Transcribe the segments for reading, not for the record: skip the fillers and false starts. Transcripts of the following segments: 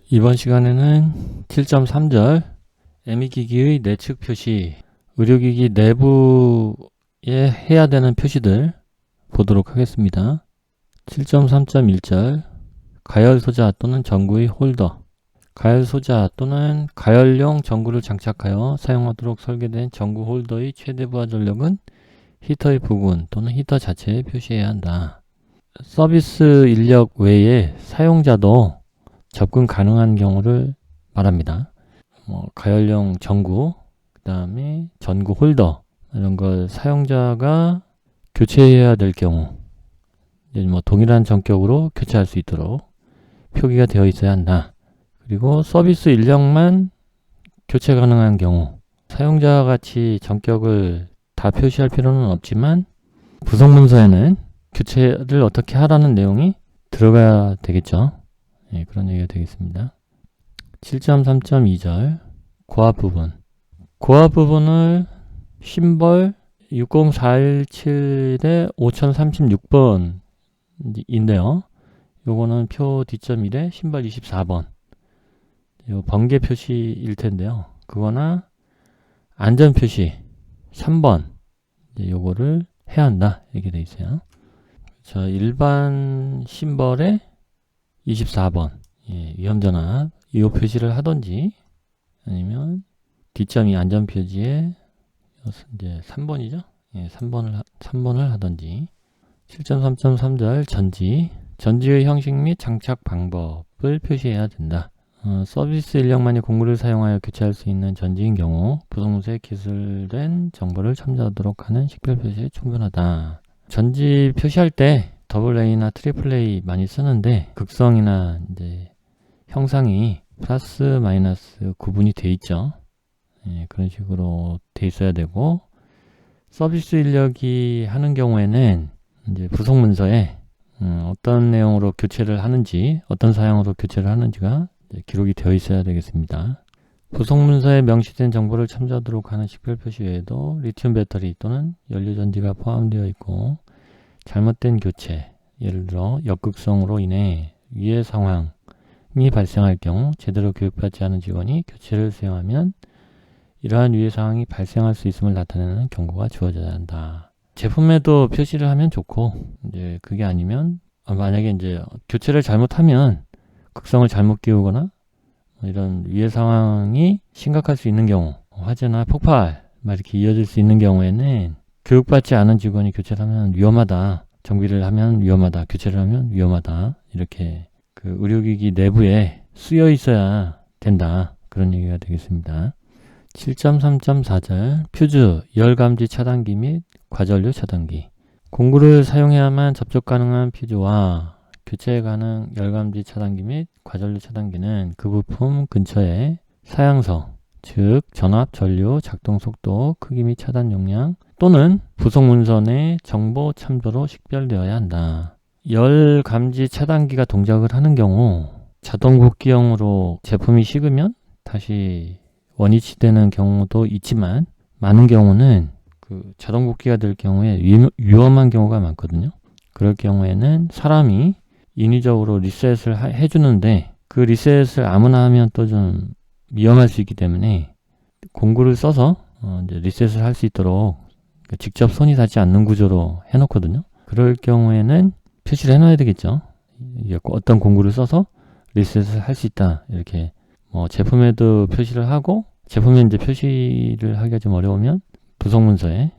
이번 시간에는 7.3절 애미기기의 내측 표시, 의료기기 내부에 해야 되는 표시들 보도록 하겠습니다. 7.3.1절 가열소자 또는 전구의 홀더, 가열소자 또는 가열용 전구를 장착하여 사용하도록 설계된 전구 홀더의 최대 부하 전력은 히터의 부분 또는 히터 자체에 표시해야 한다. 서비스 인력 외에 사용자도 접근 가능한 경우를 말합니다. 가열용 전구, 그 다음에 전구 홀더, 이런 걸 사용자가 교체해야 될 경우, 동일한 전격으로 교체할 수 있도록 표기가 되어 있어야 한다. 그리고 서비스 인력만 교체 가능한 경우, 사용자 같이 전격을 다 표시할 필요는 없지만 부속문서에는 교체를 어떻게 하라는 내용이 들어가야 되겠죠. 그런 얘기가 되겠습니다. 7.3.2절 고압 부분, 고압 부분을 심벌 60417에 5036번 인데요. 요거는 표 D.1에 심벌 24번 요 번개 표시일 텐데요. 그거나 안전 표시 3번 요거를 해야 한다 이렇게 돼 있어요. 자, 일반 심벌에 24번 위험전압 이 표시를 하던지, 아니면 뒷점이 안전표지에 이제 3번이죠. 3번을 하던지. 7.3.3절 전지의 형식 및 장착 방법을 표시해야 된다. 서비스 인력만이 공구를 사용하여 교체할 수 있는 전지인 경우 부속문서에 기술된 정보를 첨부하도록 하는 식별 표시에 충분하다. 전지 표시할 때 AA 나 AAA 많이 쓰는데 극성이나 이제 형상이 플러스 마이너스 구분이 돼 있죠. 그런 식으로 돼 있어야 되고, 서비스 인력이 하는 경우에는 이제 부속 문서에 어떤 내용으로 교체를 하는지, 어떤 사양으로 교체를 하는지가 기록이 되어 있어야 되겠습니다. 부속 문서에 명시된 정보를 첨부하도록 하는 식별 표시 외에도 리튬 배터리 또는 연료 전지가 포함되어 있고, 잘못된 교체, 예를 들어 역극성으로 인해 위해 상황이 발생할 경우 제대로 교육받지 않은 직원이 교체를 수행하면 이러한 위해 상황이 발생할 수 있음을 나타내는 경고가 주어져야 한다. 제품에도 표시를 하면 좋고, 이제 그게 아니면 만약에 이제 교체를 잘못하면 극성을 잘못 끼우거나 이런 위해 상황이 심각할 수 있는 경우, 화재나 폭발 이렇게 이어질 수 있는 경우에는 교육받지 않은 직원이 교체를 하면 위험하다, 정비를 하면 위험하다, 교체를 하면 위험하다, 이렇게 그 의료기기 내부에 쓰여 있어야 된다, 그런 얘기가 되겠습니다. 7.3.4절 퓨즈, 열감지 차단기 및 과전류 차단기, 공구를 사용해야만 접촉 가능한 퓨즈와 교체 가능 열감지 차단기 및 과전류 차단기는 그 부품 근처에 사양서, 즉 전압, 전류, 작동 속도, 크기 및 차단 용량 또는 부속 문서 내 정보 참조로 식별되어야 한다. 열 감지 차단기가 동작을 하는 경우 자동 복귀형으로 제품이 식으면 다시 원위치되는 경우도 있지만, 많은 경우는 그 자동 복귀가 될 경우에 위험한 경우가 많거든요. 그럴 경우에는 사람이 인위적으로 리셋을 해주는데, 그 리셋을 아무나 하면 또 좀 위험할 수 있기 때문에 공구를 써서 이제 리셋을 할 수 있도록 직접 손이 닿지 않는 구조로 해놓거든요. 그럴 경우에는 표시를 해놔야 되겠죠. 어떤 공구를 써서 리셋을 할 수 있다, 이렇게 제품에도 표시를 하고, 제품에 이제 표시를 하기가 좀 어려우면 부속 문서에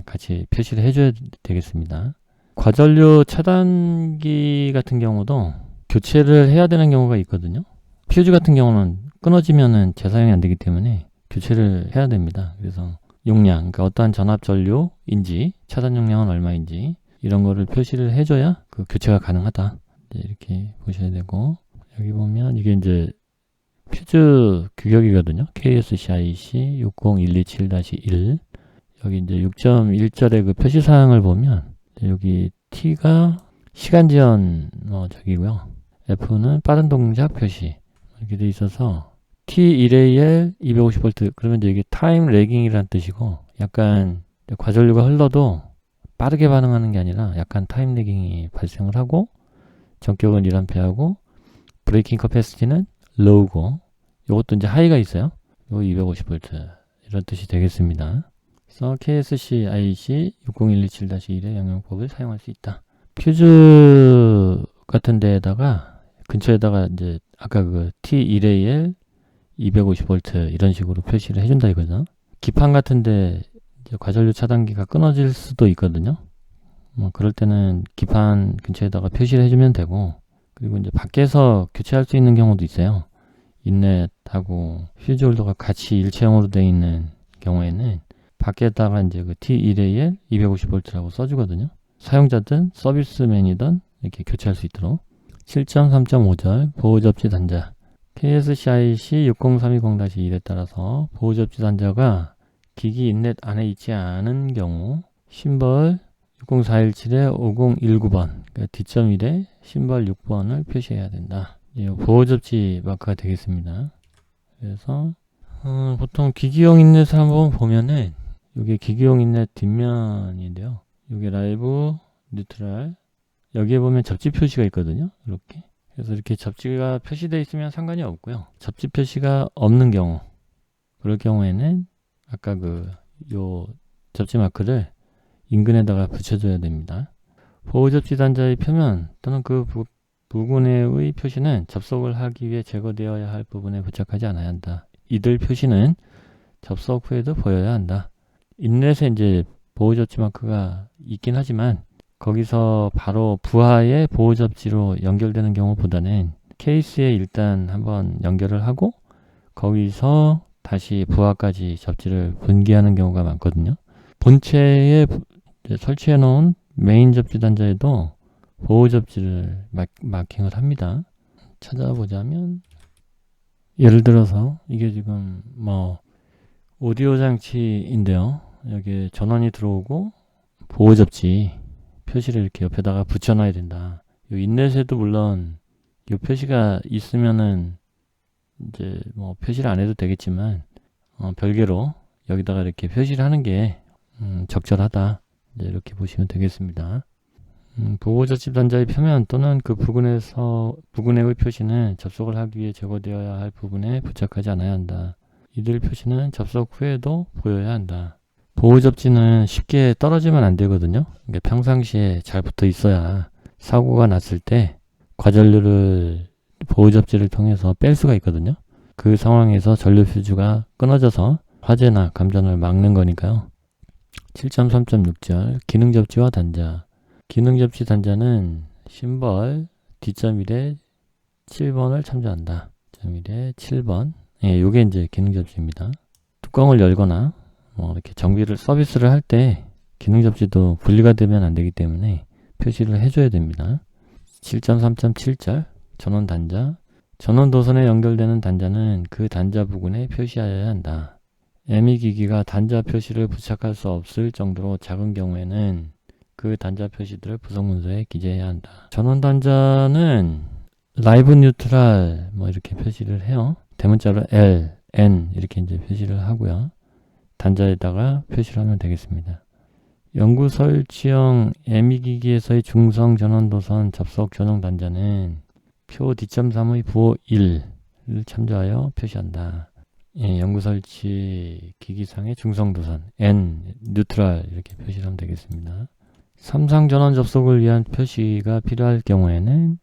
같이 표시를 해줘야 되겠습니다. 과전류 차단기 같은 경우도 교체를 해야 되는 경우가 있거든요. 퓨즈 같은 경우는 끊어지면은 재사용이 안 되기 때문에 교체를 해야 됩니다. 그래서 용량, 그러니까 어떠한 전압 전류인지 차단 용량은 얼마인지 이런 거를 표시를 해줘야 그 교체가 가능하다, 이렇게 보셔야 되고, 여기 보면 이게 이제 퓨즈 규격이거든요. KSCIC 60127-1. 여기 이제 6.1절의 그 표시사항을 보면 여기 T가 시간지연 저기고요. F는 빠른 동작 표시 이렇게 돼 있어서 T1AL 250V, 그러면 이제 이게 타임 레깅이라는 뜻이고, 약간 과전류가 흘러도 빠르게 반응하는 게 아니라 약간 타임 레깅이 발생을 하고, 전격은 1A하고 브레이킹 커패시티는 low고, 요것도 이제 하이가 있어요. 요 250V 이런 뜻이 되겠습니다. 그래서 KSC IC 60127-1의 영역법을 사용할 수 있다. 퓨즈 같은 데에다가 근처에다가 이제 아까 그 T1AL 250V 이런 식으로 표시를 해준다 이거죠. 기판 같은데 과전류 차단기가 끊어질 수도 있거든요. 뭐 그럴 때는 기판 근처에다가 표시를 해주면 되고, 그리고 이제 밖에서 교체할 수 있는 경우도 있어요. 인넷하고 퓨즈 홀더가 같이 일체형으로 되어 있는 경우에는 밖에다가 이제 그 T1AL 250V라고 써주거든요. 사용자든 서비스맨이든 이렇게 교체할 수 있도록. 7.3.5절 보호접지 단자 KSCIC 60320-1에 따라서 보호접지 단자가 기기 인넷 안에 있지 않은 경우 심벌 60417-5019번 그러니까 뒷점1에 심벌 6번을 표시해야 된다. 보호접지 마크가 되겠습니다. 그래서 보통 기기용 인넷을 한번 보면은 이게 기기용 인넷 뒷면인데요. 이게 라이브, 뉴트럴, 여기에 보면 접지 표시가 있거든요. 이렇게. 그래서 이렇게 접지가 표시되어 있으면 상관이 없고요. 접지 표시가 없는 경우, 그럴 경우에는 아까 요 접지 마크를 인근에다가 붙여줘야 됩니다. 보호접지 단자의 표면 또는 그 부분의 표시는 접속을 하기 위해 제거되어야 할 부분에 부착하지 않아야 한다. 이들 표시는 접속 후에도 보여야 한다. 인넷에 이제 보호접지 마크가 있긴 하지만 거기서 바로 부하의 보호접지로 연결되는 경우보다는 케이스에 일단 한번 연결을 하고 거기서 다시 부하까지 접지를 분기하는 경우가 많거든요. 본체에 설치해 놓은 메인 접지 단자에도 보호접지를 마킹을 합니다. 찾아보자면 예를 들어서 이게 지금 뭐 오디오 장치인데요. 여기에 전원이 들어오고 보호접지 표시를 이렇게 옆에다가 붙여놔야 된다. 요 인넷에도 물론 요 표시가 있으면은 이제 뭐 표시를 안 해도 되겠지만 별개로 여기다가 이렇게 표시를 하는 게 적절하다. 이제 이렇게 보시면 되겠습니다. 보호접지 단자의 표면 또는 그 부근의 표시는 접속을 하기 위해 제거되어야 할 부분에 부착하지 않아야 한다. 이들 표시는 접속 후에도 보여야 한다. 보호접지는 쉽게 떨어지면 안 되거든요. 그러니까 평상시에 잘 붙어 있어야 사고가 났을 때 과전류를 보호접지를 통해서 뺄 수가 있거든요. 그 상황에서 전류 퓨즈가 끊어져서 화재나 감전을 막는 거니까요. 7.3.6절 기능접지와 단자 기능접지 단자는 심벌 뒷점1에 7번을 참조한다. 점1에 7번 예, 요게 이제 기능접지입니다. 뚜껑을 열거나 뭐 이렇게 서비스를 할 때 기능접지도 분리가 되면 안 되기 때문에 표시를 해줘야 됩니다. 7.3.7절 전원 단자 전원 도선에 연결되는 단자는 그 단자 부근에 표시하여야 한다. ME 기기가 단자 표시를 부착할 수 없을 정도로 작은 경우에는 그 단자 표시들을 부속 문서에 기재해야 한다. 전원 단자는 라이브 뉴트럴 뭐 이렇게 표시를 해요. 대문자로 L, N 이렇게 이제 표시를 하고요. 단자에다가 표시를 하면 되겠습니다. 연구 설치형 ME 기기에서의 중성 전원 도선 접속 전용 단자는 표 뒷점3의 부호 1을 참조하여 표시한다. 예, 연구 설치 기기상의 중성 도선 N, 뉴트럴 이렇게 표시를 하면 되겠습니다. 삼상 전원 접속을 위한 표시가 필요할 경우에는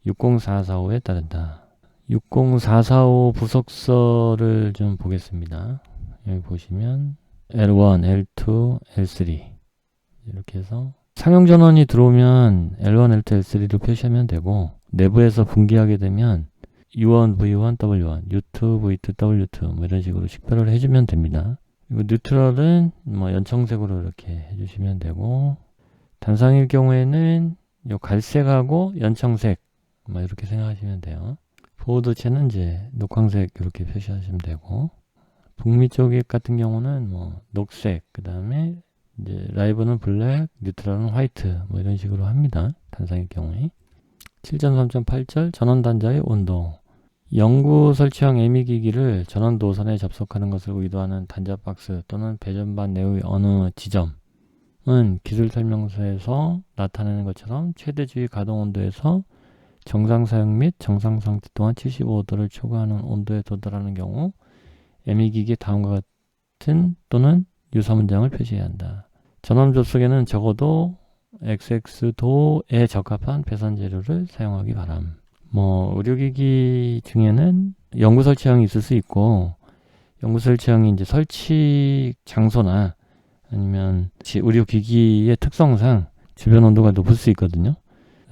60445에 따른다. 60445 부속서를 좀 보겠습니다. 여기 보시면 L1, L2, L3 이렇게 해서 상용 전원이 들어오면 L1, L2, L3로 표시하면 되고 내부에서 분기하게 되면 U1, V1, W1, U2, V2, W2 뭐 이런 식으로 식별을 해주면 됩니다. 그리고 뉴트럴은 뭐 연청색으로 이렇게 해주시면 되고 단상일 경우에는 요 갈색하고 연청색 뭐 이렇게 생각하시면 돼요. 보호도체는 이제 녹황색 이렇게 표시하시면 되고 북미 쪽 같은 경우는 뭐 녹색 그 다음에 이제 라이브는 블랙, 뉴트럴은 화이트 뭐 이런 식으로 합니다. 단상일 경우에 7.3.8절 전원 단자의 온도 연구 설치형 ME 기기를 전원 도선에 접속하는 것을 의도하는 단자 박스 또는 배전반 내의 어느 지점은 기술 설명서에서 나타내는 것처럼 최대 주의 가동 온도에서 정상 사용 및 정상 상태 동안 75도를 초과하는 온도에 도달하는 경우 ME기기에 다음과 같은 또는 유사 문장을 표시해야 한다. 전원 접속에는 적어도 XX도에 적합한 배선 재료를 사용하기 바람. 의료기기 중에는 연구 설치형이 있을 수 있고, 연구 설치형이 이제 설치 장소나 아니면 의료기기의 특성상 주변 온도가 높을 수 있거든요.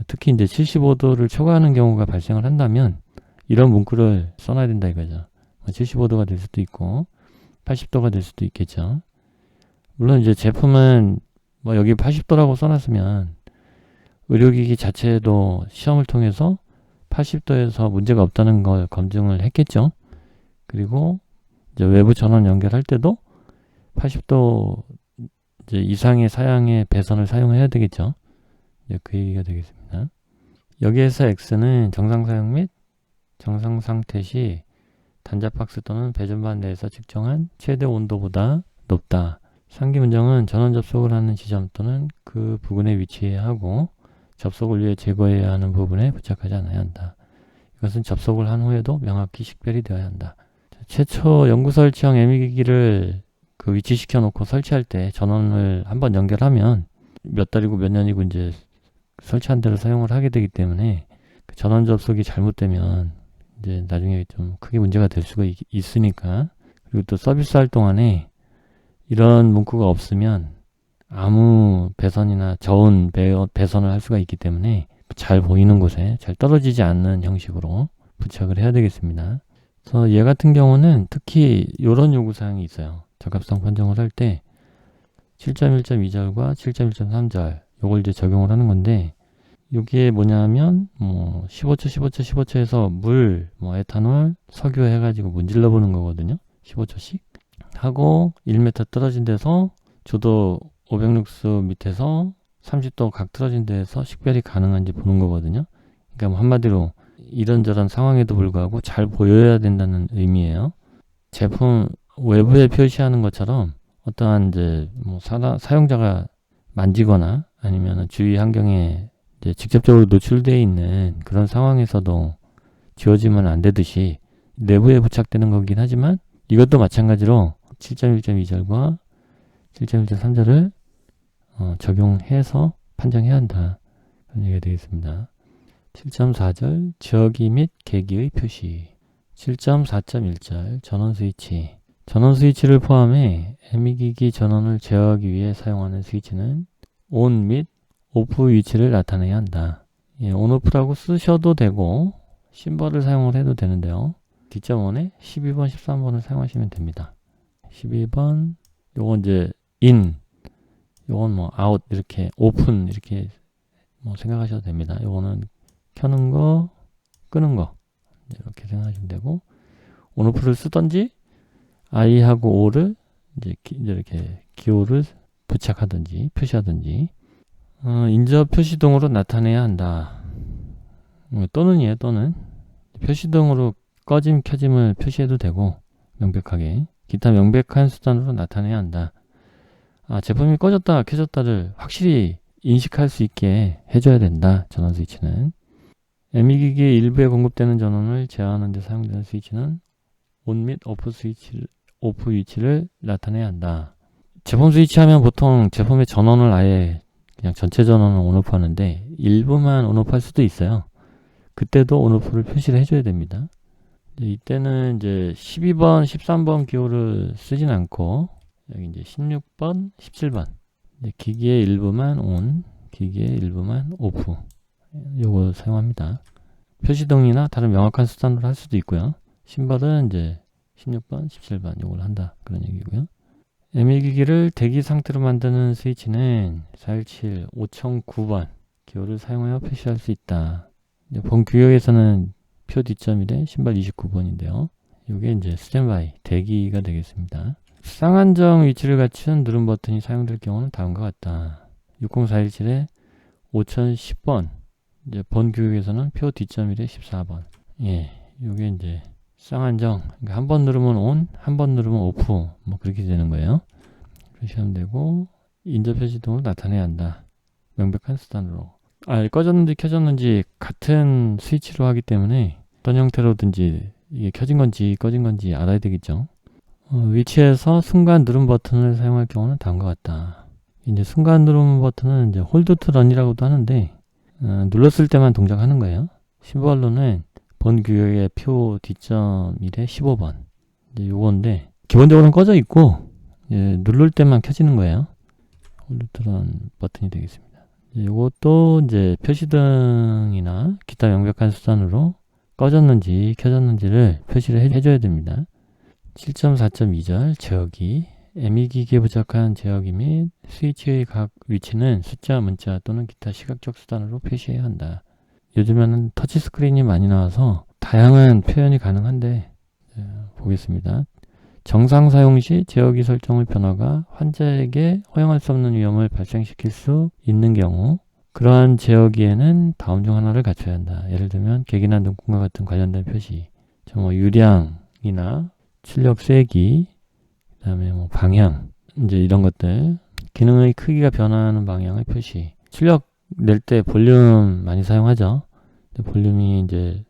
특히 이제 75도를 초과하는 경우가 발생을 한다면 이런 문구를 써놔야 된다 이거죠. 75도가 될 수도 있고 80도가 될 수도 있겠죠. 물론 이제 제품은 여기 80도라고 써놨으면 의료기기 자체도 시험을 통해서 80도에서 문제가 없다는 걸 검증을 했겠죠. 그리고 이제 외부 전원 연결할 때도 80도 이제 이상의 사양의 배선을 사용해야 되겠죠. 이제 그 얘기가 되겠습니다. 여기에서 X는 정상 사용 및 정상 상태 시 단자 박스 또는 배전반 내에서 측정한 최대 온도보다 높다. 상기 문장은 전원 접속을 하는 지점 또는 그 부근에 위치해야 하고 접속을 위해 제거해야 하는 부분에 부착하지 않아야 한다. 이것은 접속을 한 후에도 명확히 식별이 되어야 한다. 최초 연구 설치형 ME기기를 위치시켜 놓고 설치할 때 전원을 한번 연결하면 몇 달이고 몇 년이고 이제 설치한 대로 사용을 하게 되기 때문에 그 전원 접속이 잘못되면 이제 나중에 좀 크게 문제가 될 수가 있으니까. 그리고 또 서비스 할 동안에 이런 문구가 없으면 아무 배선이나 저온 배선을 할 수가 있기 때문에 잘 보이는 곳에 잘 떨어지지 않는 형식으로 부착을 해야 되겠습니다. 그래서 얘 같은 경우는 특히 이런 요구사항이 있어요. 적합성 판정을 할 때 7.1.2절과 7.1.3절 요걸 이제 적용을 하는 건데, 여기에 뭐냐면 15초 15초 15초에서 물, 에탄올, 석유 해가지고 문질러 보는 거거든요. 15초씩 하고 1m 떨어진 데서 조도 500룩스 밑에서 30도 각 틀어진 데에서 식별이 가능한지 보는 거거든요. 그러니까 한마디로 이런저런 상황에도 불구하고 잘 보여야 된다는 의미예요. 제품 외부에 표시하는 것처럼 어떠한 이제 사용자가 만지거나 아니면 주위 환경에 이제 직접적으로 노출되어 있는 그런 상황에서도 지워지면 안 되듯이 내부에 부착되는 거긴 하지만 이것도 마찬가지로 7.1.2절과 7.1.3절을 적용해서 판정해야 한다. 그런 얘기가 되겠습니다. 7.4절 저기 및 계기의 표시. 7.4.1절 전원 스위치. 전원 스위치를 포함해 ME기기 전원을 제어하기 위해 사용하는 스위치는 ON 및 OFF 위치를 나타내야 한다. ON/OFF라고 쓰셔도 되고 심벌을 사용을 해도 되는데요. 뒷점원에 12번, 13번을 사용하시면 됩니다. 12번 요건 이제 IN, 요건 OUT 이렇게 OPEN 이렇게 생각하셔도 됩니다. 요거는 켜는 거, 끄는 거 이렇게 생각하시면 되고, ON/OFF를 쓰던지 I하고 O를 이제 이렇게 기호를 부착하든지 표시하든지, 인접 표시등으로 나타내야 한다. 또는이에요. 또는 표시등으로 꺼짐 켜짐을 표시해도 되고 명백하게 기타 명백한 수단으로 나타내야 한다. 제품이 꺼졌다 켜졌다를 확실히 인식할 수 있게 해줘야 된다. 전원 스위치는 ME기기의 일부에 공급되는 전원을 제어하는 데 사용되는 스위치는 ON 및 OFF 위치를 나타내야 한다. 제품 스위치 하면 보통 제품의 전원을 아예 그냥 전체 전원을 ON/OFF 하는데 일부만 ON/OFF 할 수도 있어요. 그때도 ON/OFF를 표시를 해줘야 됩니다. 이때는 이제 12번, 13번 기호를 쓰진 않고 여기 이제 16번, 17번 기기의 일부만 ON, 기기의 일부만 OFF 요거 사용합니다. 표시등이나 다른 명확한 수단으로 할 수도 있고요. 심벌은 이제 16번, 17번 요걸 한다 그런 얘기고요. ME기기를 대기 상태로 만드는 스위치는 417, 5009번 기호를 사용하여 표시할 수 있다. 본 규격에서는 표 뒷점일에 신발 29번인데요. 이게 이제 스탠바이 대기가 되겠습니다. 쌍안정 위치를 갖춘 누름 버튼이 사용될 경우는 다음과 같다. 60417에 5010번 이제 본 규격에서는 표 뒷점일에 14번. 이게 이제 쌍안정, 그러니까 한 번 누르면 ON, 한 번 누르면 OFF 그렇게 되는 거예요. 표시하면 되고 인접 표시등으로 나타내야 한다. 명백한 수단으로. 꺼졌는지 켜졌는지 같은 스위치로 하기 때문에 어떤 형태로든지 이게 켜진 건지 꺼진 건지 알아야 되겠죠. 위치에서 순간 누름 버튼을 사용할 경우는 다음과 같다. 이제 순간 누름 버튼은 이제 홀드 투 런이라고도 하는데 눌렀을 때만 동작하는 거예요. 심벌로는 본 규격의 표 D점 1에 15번. 이제 요건데 기본적으로는 꺼져 있고 누를 때만 켜지는 거예요. 홀드 투 런 버튼이 되겠습니다. 요것도 이제 표시등이나 기타 명백한 수단으로 꺼졌는지 켜졌는지를 표시를 해줘야 됩니다. 7.4.2절 제어기 ME기기에 부착한 제어기 및 스위치의 각 위치는 숫자, 문자 또는 기타 시각적 수단으로 표시해야 한다. 요즘에는 터치스크린이 많이 나와서 다양한 표현이 가능한데 보겠습니다. 정상 사용 시 제어기 설정의 변화가 환자에게 허용할 수 없는 위험을 발생시킬 수 있는 경우 그러한 제어기에는 다음 중 하나를 갖춰야 한다. 예를 들면 객이나 눈금과 같은 관련된 표시, 유량이나 출력 세기, 그 다음에 방향, 이제 이런 것들, 기능의 크기가 변화하는 방향의 표시. 출력 낼 때 볼륨 많이 사용하죠. 볼륨이 이제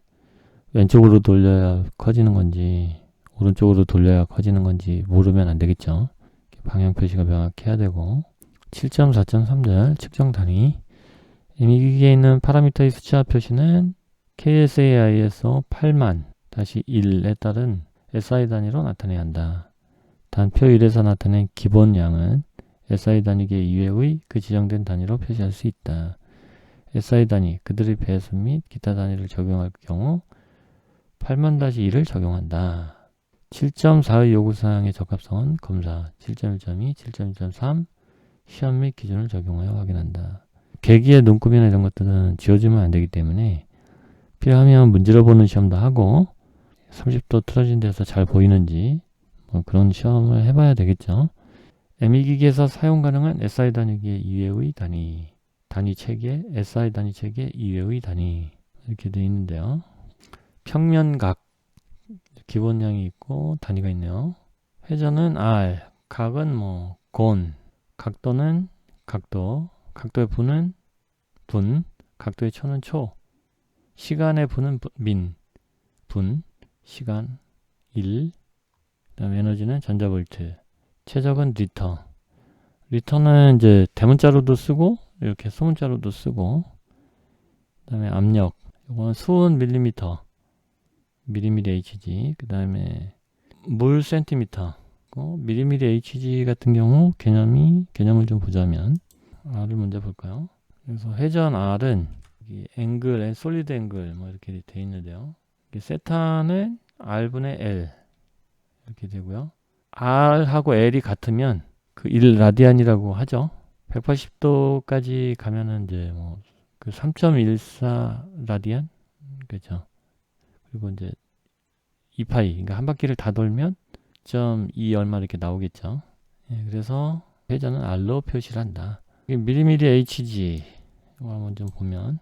왼쪽으로 돌려야 커지는 건지 오른쪽으로 돌려야 커지는 건지 모르면 안 되겠죠. 방향 표시가 명확해야 되고 7.4.3절 측정 단위 기기에 있는 파라미터의 숫자 표시는 KSA ISO 8만-1에 따른 SI 단위로 나타내야 한다. 단표 1에서 나타낸 기본 양은 SI 단위계 이외의 그 지정된 단위로 표시할 수 있다. SI 단위, 그들의 배수 및 기타 단위를 적용할 경우 8만-1을 적용한다. 7.4의 요구사항의 적합성은 검사 7.1.2, 7.1.3 시험 및 기준을 적용하여 확인한다. 계기의 눈금이나 이런 것들은 지워지면 안 되기 때문에 필요하면 문질러 보는 시험도 하고 30도 틀어진 데서 잘 보이는지 그런 시험을 해봐야 되겠죠. ME기기에서 사용 가능한 SI 단위계 이외의 단위 체계, SI 단위 체계 이외의 단위 이렇게 되어 있는데요. 평면각 기본량이 있고 단위가 있네요. 회전은 R, 각은 곤, 각도는 각도, 각도의 분은 분, 각도의 초는 초, 시간의 분은 분, 시간 1, 그 다음에 에너지는 전자볼트, 최적은 리터는 이제 대문자로도 쓰고 이렇게 소문자로도 쓰고, 그 다음에 압력, 이거는 수은 밀리미터, 미리미리/hg, 그 다음에 물 센티미터, 미리미리/hg 같은 경우 개념을 좀 보자면 R을 먼저 볼까요? 그래서 회전 R은 앵글, 솔리드 앵글 이렇게 되어 있는데요. 세타는 R분의 L 이렇게 되고요. R하고 L이 같으면 그 1라디안이라고 하죠. 180도까지 가면은 이제 그 3.14라디안 그죠. 그리고 이제 2파이, 그러니까 한 바퀴를 다 돌면 0.2 얼마 이렇게 나오겠죠. 그래서 회전은 R로 표시를 한다. 미리미리 HG 이거 한번 좀 보면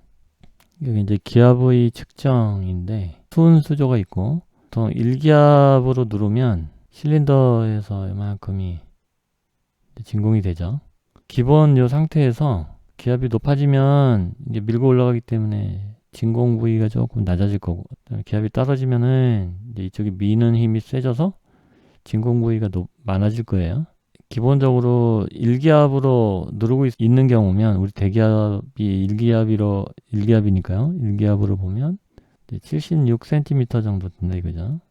여기 이제 기압의 측정인데 수은 수조가 있고 보통 1기압으로 누르면 실린더에서 이만큼이 진공이 되죠. 기본 요 상태에서 기압이 높아지면 이제 밀고 올라가기 때문에 진공 부위가 조금 낮아질 거고, 기압이 떨어지면은 이제 이쪽이 미는 힘이 세져서 진공 부위가 많아질 거예요. 기본적으로 1기압으로 누르고 있는 경우면 우리 대기압이 1기압이니까요. 1기압으로 보면 76cm 정도 된다 이거죠.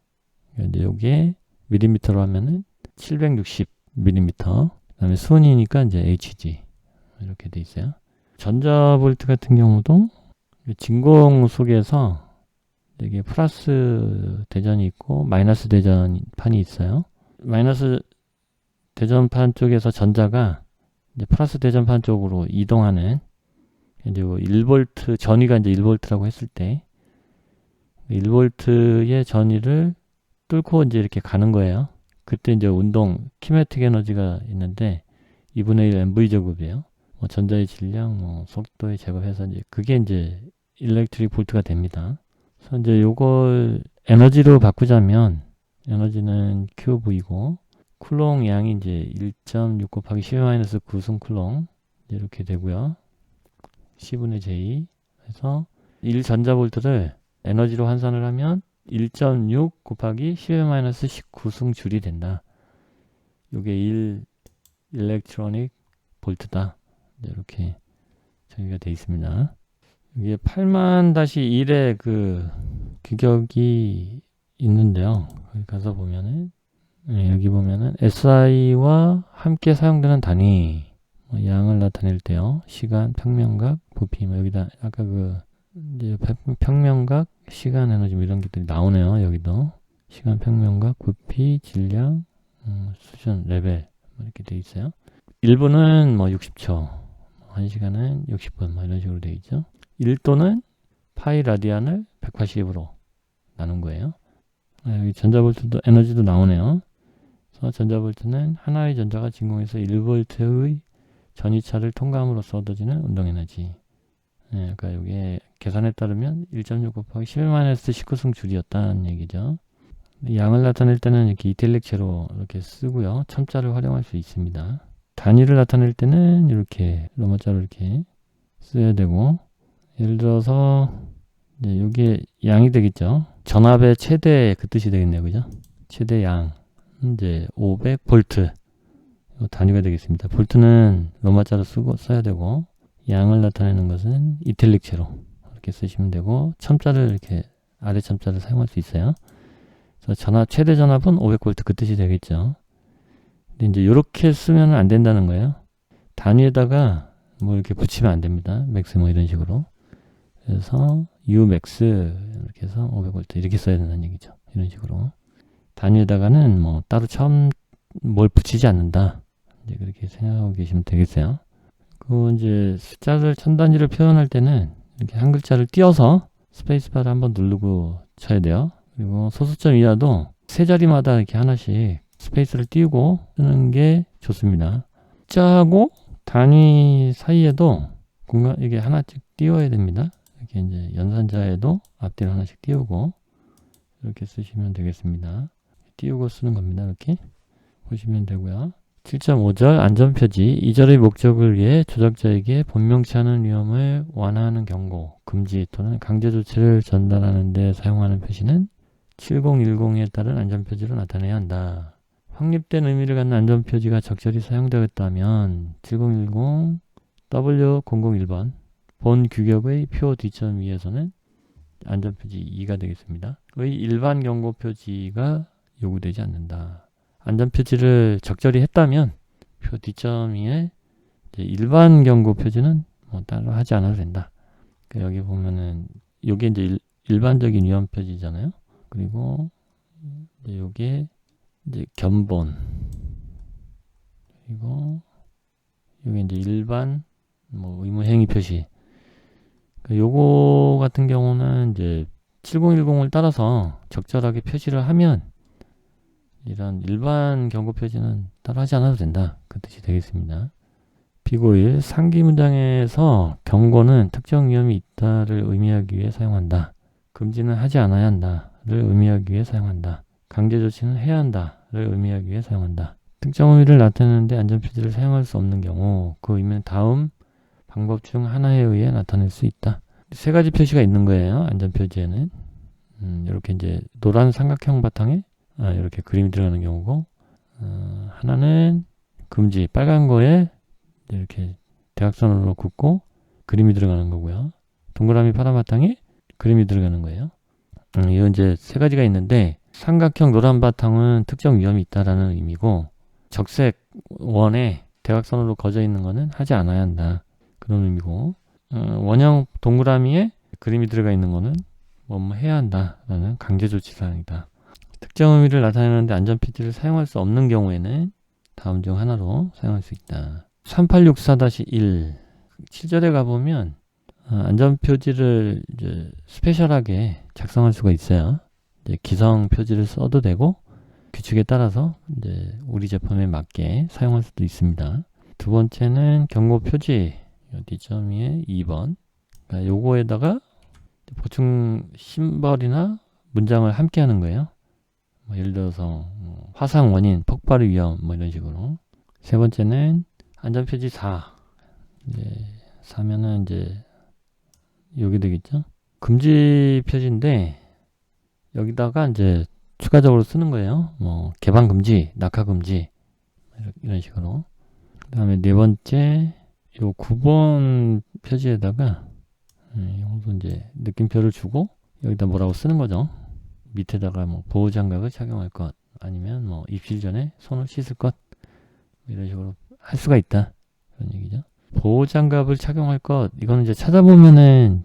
이제 요게 밀리미터로 하면은 760mm. 그다음에 수은이니까 이제 HG 이렇게 돼 있어요. 전자볼트 같은 경우도 진공 속에서 이게 플러스 대전이 있고 마이너스 대전판이 있어요. 마이너스 대전판 쪽에서 전자가 이제 플러스 대전판 쪽으로 이동하는 이제 1V 전위가 이제 1V라고 했을 때 1V의 전위를 뚫고 이제 이렇게 가는 거예요. 그때 이제 키네틱 에너지가 있는데 2분의 1 MV 제곱이에요. 전자의 질량, 속도의 제곱해서 이제 그게 이제 일렉트릭 볼트가 됩니다. 그래서 이제 요걸 에너지로 바꾸자면 에너지는 QV고 쿨롱 양이 이제 1.6 곱하기 10-9 승 쿨롱 이렇게 되고요. C분의 J 해서 1전자볼트를 에너지로 환산을 하면 1.6 곱하기 10-19승 줄이 된다. 이게 1 일렉트로닉 볼트다. 이렇게 정의가 되어 있습니다. 이게 8만-1의 그 규격이 있는데요. 거기 가서 보면은 여기 보면은 SI와 함께 사용되는 단위 양을 나타낼 때요. 시간, 평면각, 부피 여기다 아까 그 이제 평면각, 시간, 에너지 이런 것들이 나오네요. 여기도 시간, 평면각, 부피, 질량, 수준, 레벨 이렇게 되어 있어요. 1분은 60초, 1시간은 60분 이런 식으로 되어 있죠. 1도는 파이 라디안을 180으로 나눈 거예요. 여기 전자볼트도 에너지도 나오네요. 그래서 전자볼트는 하나의 전자가 진공에서 1V의 전이차를 통과함으로써 얻어지는 운동에너지. 그러니까 이게 계산에 따르면 1.6 곱하기 10-19승 줄이었다는 얘기죠. 양을 나타낼 때는 이렇게 이탈릭체로 이렇게 쓰고요. 첨자를 활용할 수 있습니다. 단위를 나타낼 때는 이렇게 로마자로 이렇게 써야 되고, 예를 들어서 이제 이게 양이 되겠죠. 전압의 최대 그 뜻이 되겠네요, 그죠? 최대 양 이제 500V 단위가 되겠습니다. 볼트는 로마자로 써야 되고, 양을 나타내는 것은 이탈릭체로 이렇게 쓰시면 되고, 첨자를 이렇게 아래 첨자를 사용할 수 있어요. 그래서 최대 전압은 500V 그 뜻이 되겠죠. 근데 이제 이렇게 쓰면 안 된다는 거예요. 단위에다가 뭐 이렇게 붙이면 안 됩니다. 맥스 이런 식으로. 그래서 Umax 이렇게 해서 500V 이렇게 써야 된다는 얘기죠. 이런 식으로. 단위에다가는 뭐 따로 처음 뭘 붙이지 않는다. 이제 그렇게 생각하고 계시면 되겠어요. 그 이제 숫자를 천 단위를 표현할 때는 이렇게 한 글자를 띄어서 스페이스바를 한번 누르고 쳐야 돼요. 그리고 소수점 이하도 세 자리마다 이렇게 하나씩 스페이스를 띄우고 쓰는 게 좋습니다. 숫자하고 단위 사이에도 공간 이게 하나씩 띄워야 됩니다. 이렇게 이제 연산자에도 앞뒤로 하나씩 띄우고 이렇게 쓰시면 되겠습니다. 띄우고 쓰는 겁니다. 이렇게 보시면 되고요. 7.5절 안전표지 2절의 목적을 위해 조작자에게 본명치 않은 위험을 완화하는 경고, 금지 또는 강제 조치를 전달하는 데 사용하는 표시는 7010에 따른 안전표지로 나타내야 한다. 확립된 의미를 갖는 안전표지가 적절히 사용되었다면 7010 W001번 본 규격의 표 뒷점 위에서는 안전표지 2가 되겠습니다. 의 일반 경고 표지가 요구되지 않는다. 안전표지를 적절히 했다면 표 뒷점 위에 일반 경고 표지는 뭐 따로 하지 않아도 된다. 그러니까 여기 보면은 요게 이제 일반적인 위험 표지잖아요. 그리고 요게 이제 견본, 그리고 요게 이제 일반 뭐 의무 행위 표시. 그러니까 요거 같은 경우는 이제 7010을 따라서 적절하게 표시를 하면 이런 일반 경고 표지는 따로 하지 않아도 된다. 그 뜻이 되겠습니다. 비고1 상기 문장에서 경고는 특정 위험이 있다를 의미하기 위해 사용한다. 금지는 하지 않아야 한다를 의미하기 위해 사용한다. 강제 조치는 해야 한다를 의미하기 위해 사용한다. 특정 의미를 나타내는데 안전표지를 사용할 수 없는 경우 그 의미는 다음 방법 중 하나에 의해 나타낼 수 있다. 세 가지 표시가 있는 거예요. 안전표지에는 이렇게 이제 노란 삼각형 바탕에 이렇게 그림이 들어가는 경우고, 하나는 금지 빨간 거에 이렇게 대각선으로 긋고 그림이 들어가는 거고요. 동그라미 파란 바탕에 그림이 들어가는 거예요. 이건 이제 세 가지가 있는데, 삼각형 노란 바탕은 특정 위험이 있다라는 의미고, 적색 원에 대각선으로 그어져 있는 거는 하지 않아야 한다, 그런 의미고, 원형 동그라미에 그림이 들어가 있는 거는 뭐 해야 한다라는 강제 조치 사항이다. 특정 의미를 나타내는데 안전표지를 사용할 수 없는 경우에는 다음 중 하나로 사용할 수 있다. 3864-1 7절에 가보면 안전표지를 이제 스페셜하게 작성할 수가 있어요. 이제 기성 표지를 써도 되고, 규칙에 따라서 이제 우리 제품에 맞게 사용할 수도 있습니다. 두 번째는 경고 표지 뒷점 위에 2번. 그러니까 요거에다가 보충 심벌이나 문장을 함께 하는 거예요. 뭐 예를 들어서 화상 원인, 폭발 위험 뭐 이런 식으로. 세 번째는 안전표지 4. 이제 4면은 이제 여기 되겠죠. 금지 표시인데 여기다가 이제 추가적으로 쓰는 거예요. 뭐 개방 금지, 낙하 금지 이런 식으로. 그 다음에 네 번째 요 9번 표지에다가 이것도 이제 느낌표를 주고 여기다 뭐라고 쓰는 거죠. 밑에다가 뭐 보호장갑을 착용할 것 아니면 뭐 입실 전에 손을 씻을 것 이런 식으로 할 수가 있다 그런 얘기죠. 보호장갑을 착용할 것 이거는 이제 찾아보면은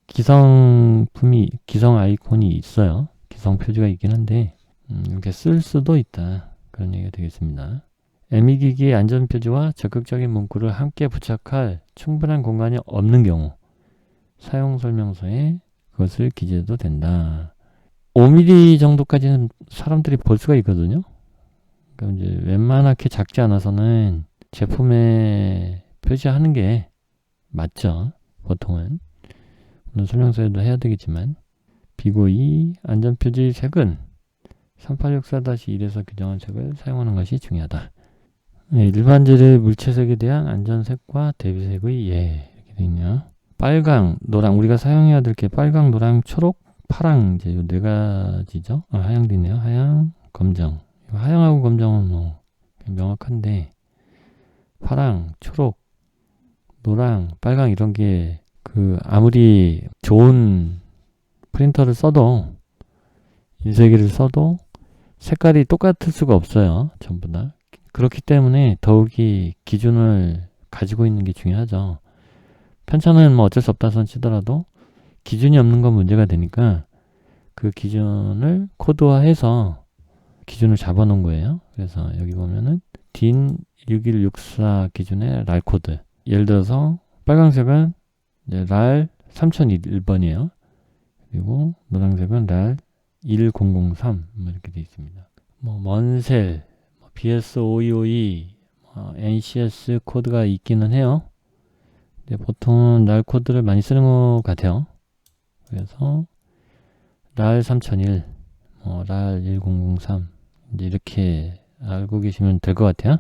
기성품이 기성 아이콘이 있어요. 기성 표지가 있긴 한데 이렇게 쓸 수도 있다 그런 얘기가 되겠습니다. ME 기기의 안전표지와 적극적인 문구를 함께 부착할 충분한 공간이 없는 경우 사용설명서에 그것을 기재해도 된다. 5mm 정도까지는 사람들이 볼 수가 있거든요. 그러니까 이제 웬만하게 작지 않아서는 제품에 표시하는 게 맞죠. 보통은. 물론 설명서에도 해야 되겠지만 비고2 안전표지 색은 3864-1에서 규정한 색을 사용하는 것이 중요하다. 네, 일반재질 물체색에 대한 안전색과 대비색의 이렇게 되어 있네요. 빨강, 노랑 우리가 사용해야 될 게 빨강, 노랑, 초록, 파랑 이제 요 네 가지죠. 하양도 있네요. 하양, 검정. 하양하고 검정은 뭐 명확한데 파랑, 초록, 노랑, 빨강 이런 게 그 아무리 좋은 프린터를 써도 인쇄기를 써도 색깔이 똑같을 수가 없어요. 전부 다. 그렇기 때문에 더욱이 기준을 가지고 있는 게 중요하죠. 편차는 뭐 어쩔 수 없다 손 치더라도 기준이 없는 건 문제가 되니까 그 기준을 코드화해서 기준을 잡아 놓은 거예요. 그래서 여기 보면은 DIN 6164 기준의 랄 코드. 예를 들어서 빨강색은 랄 3001번이에요. 그리고 노란색은 랄 1003 이렇게 되어 있습니다. 뭐 먼셀, BS5252, NCS 코드가 있기는 해요. 근데 보통은 랄 코드를 많이 쓰는 것 같아요. 그래서 랄 3001, 랄 1003 이제 이렇게 알고 계시면 될 것 같아요.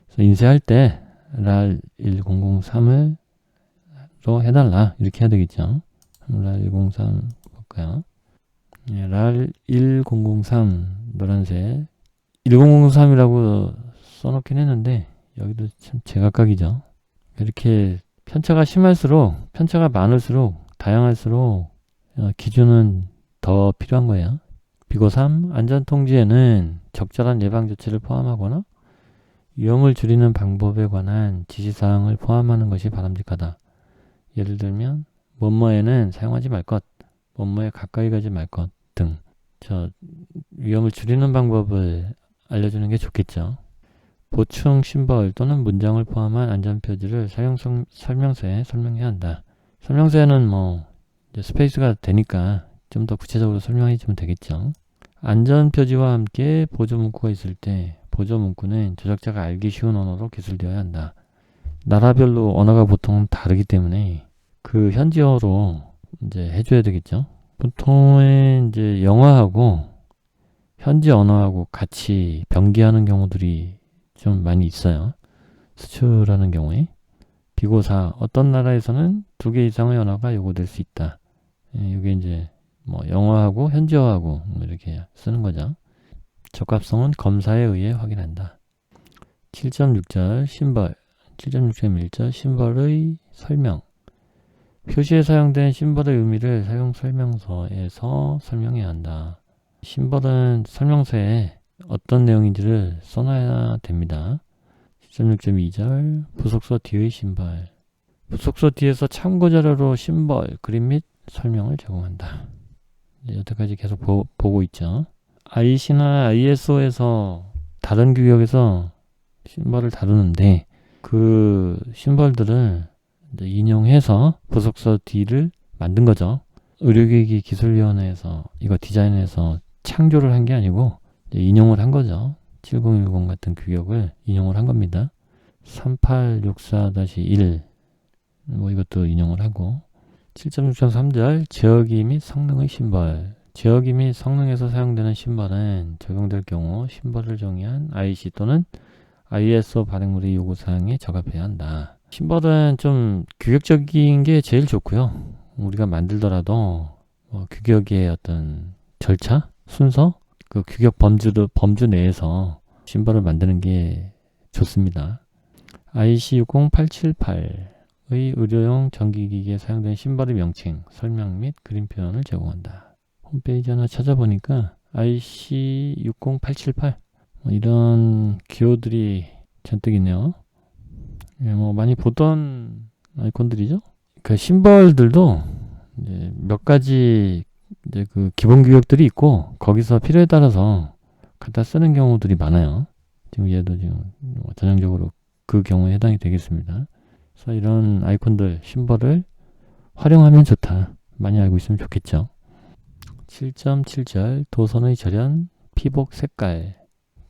그래서 인쇄할 때 랄 1003을 로 해달라 이렇게 해야 되겠죠. 랄 103 볼까요? 랄 1003 노란색 1003이라고 써놓긴 했는데 여기도 참 제각각이죠. 이렇게 편차가 심할수록 편차가 많을수록 다양할수록 기준은 더 필요한 거예요. 비고 3 안전통지에는 적절한 예방조치를 포함하거나 위험을 줄이는 방법에 관한 지시사항을 포함하는 것이 바람직하다. 예를 들면 뭐뭐에는 사용하지 말 것, 뭐뭐에 가까이 가지 말 것 등 위험을 줄이는 방법을 알려주는 게 좋겠죠. 보충 심벌 또는 문장을 포함한 안전표지를 사용 설명서에 설명해야 한다. 설명서에는 뭐 이제 스페이스가 되니까 좀 더 구체적으로 설명해 주면 되겠죠. 안전표지와 함께 보조문구가 있을 때 보조문구는 조작자가 알기 쉬운 언어로 기술되어야 한다. 나라별로 언어가 보통 다르기 때문에 그 현지어로 이제 해줘야 되겠죠. 보통은 이제 영어하고 현지 언어하고 같이 병기하는 경우들이 좀 많이 있어요. 수출하는 경우에. 비고사 어떤 나라에서는 2개 이상의 언어가 요구될 수 있다. 이게 이제 뭐 영어하고 현지어하고 이렇게 쓰는 거죠. 적합성은 검사에 의해 확인한다. 7.6절 심벌 7.6.1절 심벌의 설명 표시에 사용된 심벌의 의미를 사용 설명서에서 설명해야 한다. 심벌은 설명서에 어떤 내용인지를 써놔야 됩니다. 7.6.2절 부속서 뒤의 심벌 부속서 뒤에서 참고자료로 심벌, 그림 및 설명을 제공한다. 여태까지 계속 보고 있죠. IC나 ISO에서 다른 규격에서 심벌을 다루는데 그 심벌들을 인용해서 부속서 D를 만든 거죠. 의료기기 기술위원회에서 이거 디자인해서 창조를 한 게 아니고 인용을 한 거죠. 7010 같은 규격을 인용을 한 겁니다. 3864-1 뭐 이것도 인용을 하고 7.6.3절 제어기 및 성능의 심벌 제어기 및 성능에서 사용되는 심벌은 적용될 경우 심벌을 정의한 IC 또는 ISO 발행물의 요구사항에 적합해야 한다. 심벌은 좀 규격적인 게 제일 좋고요. 우리가 만들더라도 규격의 어떤 절차, 순서, 그 규격 범주 내에서 심벌을 만드는 게 좋습니다. IC60878의 의료용 전기기기에 사용된 심벌의 명칭, 설명 및 그림 표현을 제공한다. 홈페이지 하나 찾아보니까 IC60878 이런 기호들이 잔뜩 있네요. 예, 많이 보던 아이콘들이죠. 그 심벌들도 이제 몇 가지 이제 그 기본 규격들이 있고 거기서 필요에 따라서 갖다 쓰는 경우들이 많아요. 지금 얘도 지금 전형적으로 그 경우에 해당이 되겠습니다. 그래서 이런 아이콘들 심벌을 활용하면 좋다. 많이 알고 있으면 좋겠죠. 7.7절 도선의 절연 피복 색깔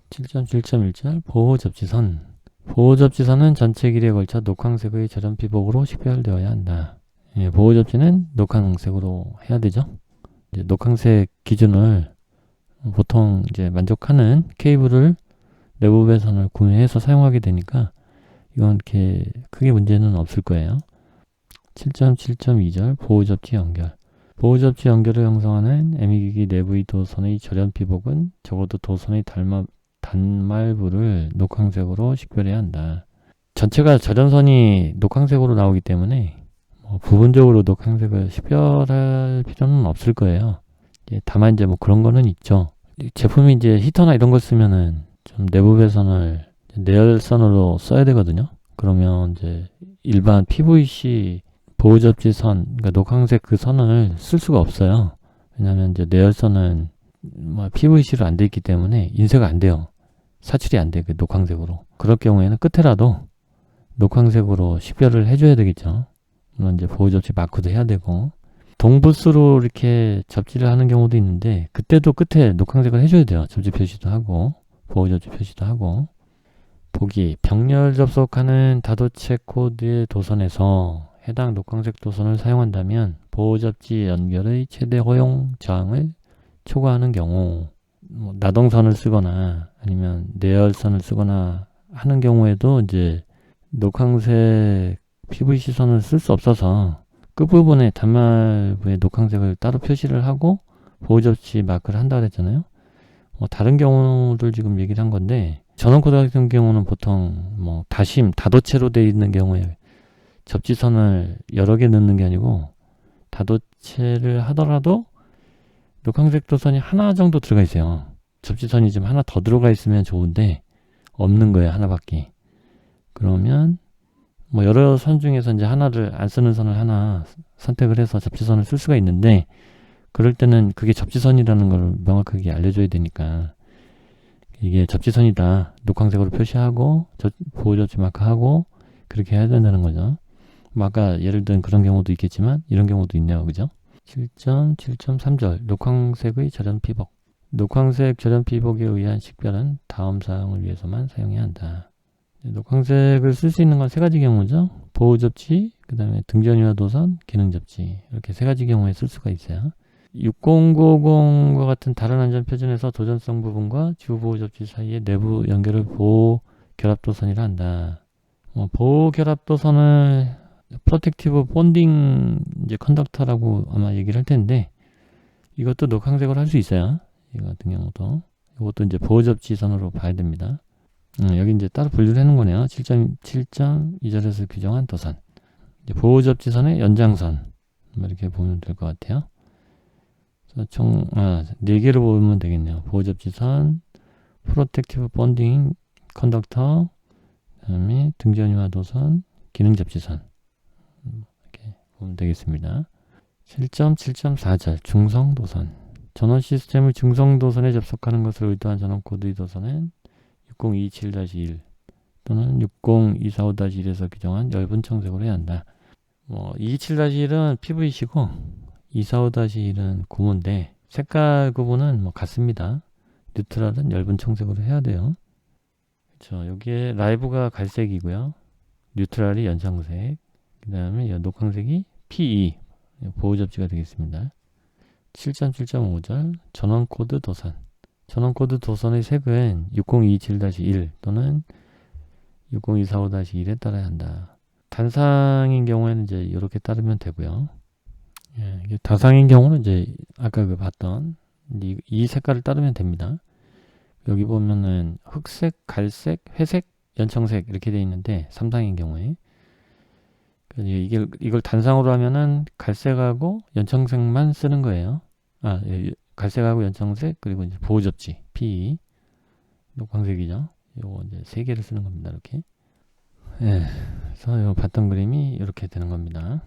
7.7.1절 보호접지선 보호접지선은 전체 길이에 걸쳐 녹황색의 절연 피복으로 식별되어야 한다. 예, 보호접지는 녹황색으로 해야 되죠. 이제 녹황색 기준을 보통 이제 만족하는 케이블을 내부 배선을 구매해서 사용하게 되니까 이건 이렇게 크게 문제는 없을 거예요. 7.7.2절 보호접지 연결 보호접지 연결을 형성하는 애미기기 내부의 도선의 절연 피복은 적어도 도선의 단말부를 녹황색으로 식별해야 한다. 전체가 절연선이 녹황색으로 나오기 때문에 부분적으로 녹황색을 식별할 필요는 없을 거예요. 다만 이제 그런 거는 있죠. 제품이 이제 히터나 이런 걸 쓰면은 좀 내부 배선을 내열선으로 써야 되거든요. 그러면 이제 일반 PVC 보호접지선, 그러니까 녹황색 그 선을 쓸 수가 없어요. 왜냐하면 이제 내열선은 PVC로 안 돼 있기 때문에 인쇄가 안 돼요. 사출이 안 돼, 그 녹황색으로. 그럴 경우에는 끝에라도 녹황색으로 식별을 해줘야 되겠죠. 물론 이제 보호접지 마크도 해야 되고. 동부스로 이렇게 접지를 하는 경우도 있는데, 그때도 끝에 녹황색을 해줘야 돼요. 접지 표시도 하고, 보호접지 표시도 하고. 보기, 병렬 접속하는 다도체 코드의 도선에서 해당 녹황색 도선을 사용한다면 보호접지 연결의 최대 허용 저항을 초과하는 경우 나동선을 쓰거나 아니면 내열선을 쓰거나 하는 경우에도 이제 녹황색 PVC 선을 쓸 수 없어서 끝부분에 단말부에 녹황색을 따로 표시를 하고 보호접지 마크를 한다고 했잖아요. 다른 경우들 지금 얘기를 한 건데 전원 코드 같은 경우는 보통 다도체로 되어 있는 경우에 접지선을 여러 개 넣는 게 아니고 다도체를 하더라도 녹황색 도선이 하나 정도 들어가 있어요. 접지선이 좀 하나 더 들어가 있으면 좋은데 없는 거예요. 하나밖에. 그러면 여러 선 중에서 이제 하나를 안 쓰는 선을 하나 선택을 해서 접지선을 쓸 수가 있는데 그럴 때는 그게 접지선이라는 걸 명확하게 알려줘야 되니까 이게 접지선이다. 녹황색으로 표시하고 보호접지 마크하고 그렇게 해야 된다는 거죠. 아까 예를 든 그런 경우도 있겠지만 이런 경우도 있네요. 그죠? 7.7.3절 녹황색의 절연 피복 녹황색 절연 피복에 의한 식별은 다음 사항을 위해서만 사용해야 한다. 녹황색을 쓸 수 있는 건 세 가지 경우죠. 보호접지, 그 다음에 등전이와 도선, 기능접지 이렇게 세 가지 경우에 쓸 수가 있어요. 6090과 같은 다른 안전표준에서 도전성 부분과 주보호접지 사이의 내부 연결을 보호 결합도선이라 한다. 보호 결합도선을 프로텍티브 본딩 이제 컨덕터라고 아마 얘기를 할 텐데 이것도 녹황색으로 할 수 있어요. 이거 같은 경우도 이것도 이제 보호접지선으로 봐야 됩니다. 여기 이제 따로 분류를 해놓은 거네요. 7.2절에서 규정한 도선 이제 보호접지선의 연장선 이렇게 보면 될 것 같아요. 그래서 총 4개로 보면 되겠네요. 보호접지선, 프로텍티브 본딩 컨덕터, 그 다음에 등전이와 도선, 기능접지선 이렇게 보면 되겠습니다. 7.7.4절 중성도선 전원 시스템의 중성도선에 접속하는 것을 의도한 전원 코드의 도선은 6027-1 또는 60245-1에서 규정한 엷은 청색으로 해야 한다. 227-1은 PVC고 245-1은 고무인데 색깔 구분은 같습니다. 뉴트럴은 엷은 청색으로 해야 돼요. 그렇죠. 여기에 라이브가 갈색이고요. 뉴트럴이 연상색, 그 다음에 녹황색이 PE 보호접지가 되겠습니다. 7.7.5절 전원코드 도선 전원코드 도선의 색은 6027-1 또는 60245-1에 따라야 한다. 단상인 경우에는 이제 이렇게 따르면 되고요. 예, 이게 다상인 경우는 이제 아까 그 봤던 이 색깔을 따르면 됩니다. 여기 보면은 흑색, 갈색, 회색, 연청색 이렇게 되어 있는데 삼상인 경우에 이걸 단상으로 하면은 갈색하고 연청색만 쓰는 거예요. 갈색하고 연청색 그리고 이제 보호 접지 P 녹광색이죠. 요거 이제 세 개를 쓰는 겁니다. 이렇게. 예. 그래서 요 봤던 그림이 이렇게 되는 겁니다.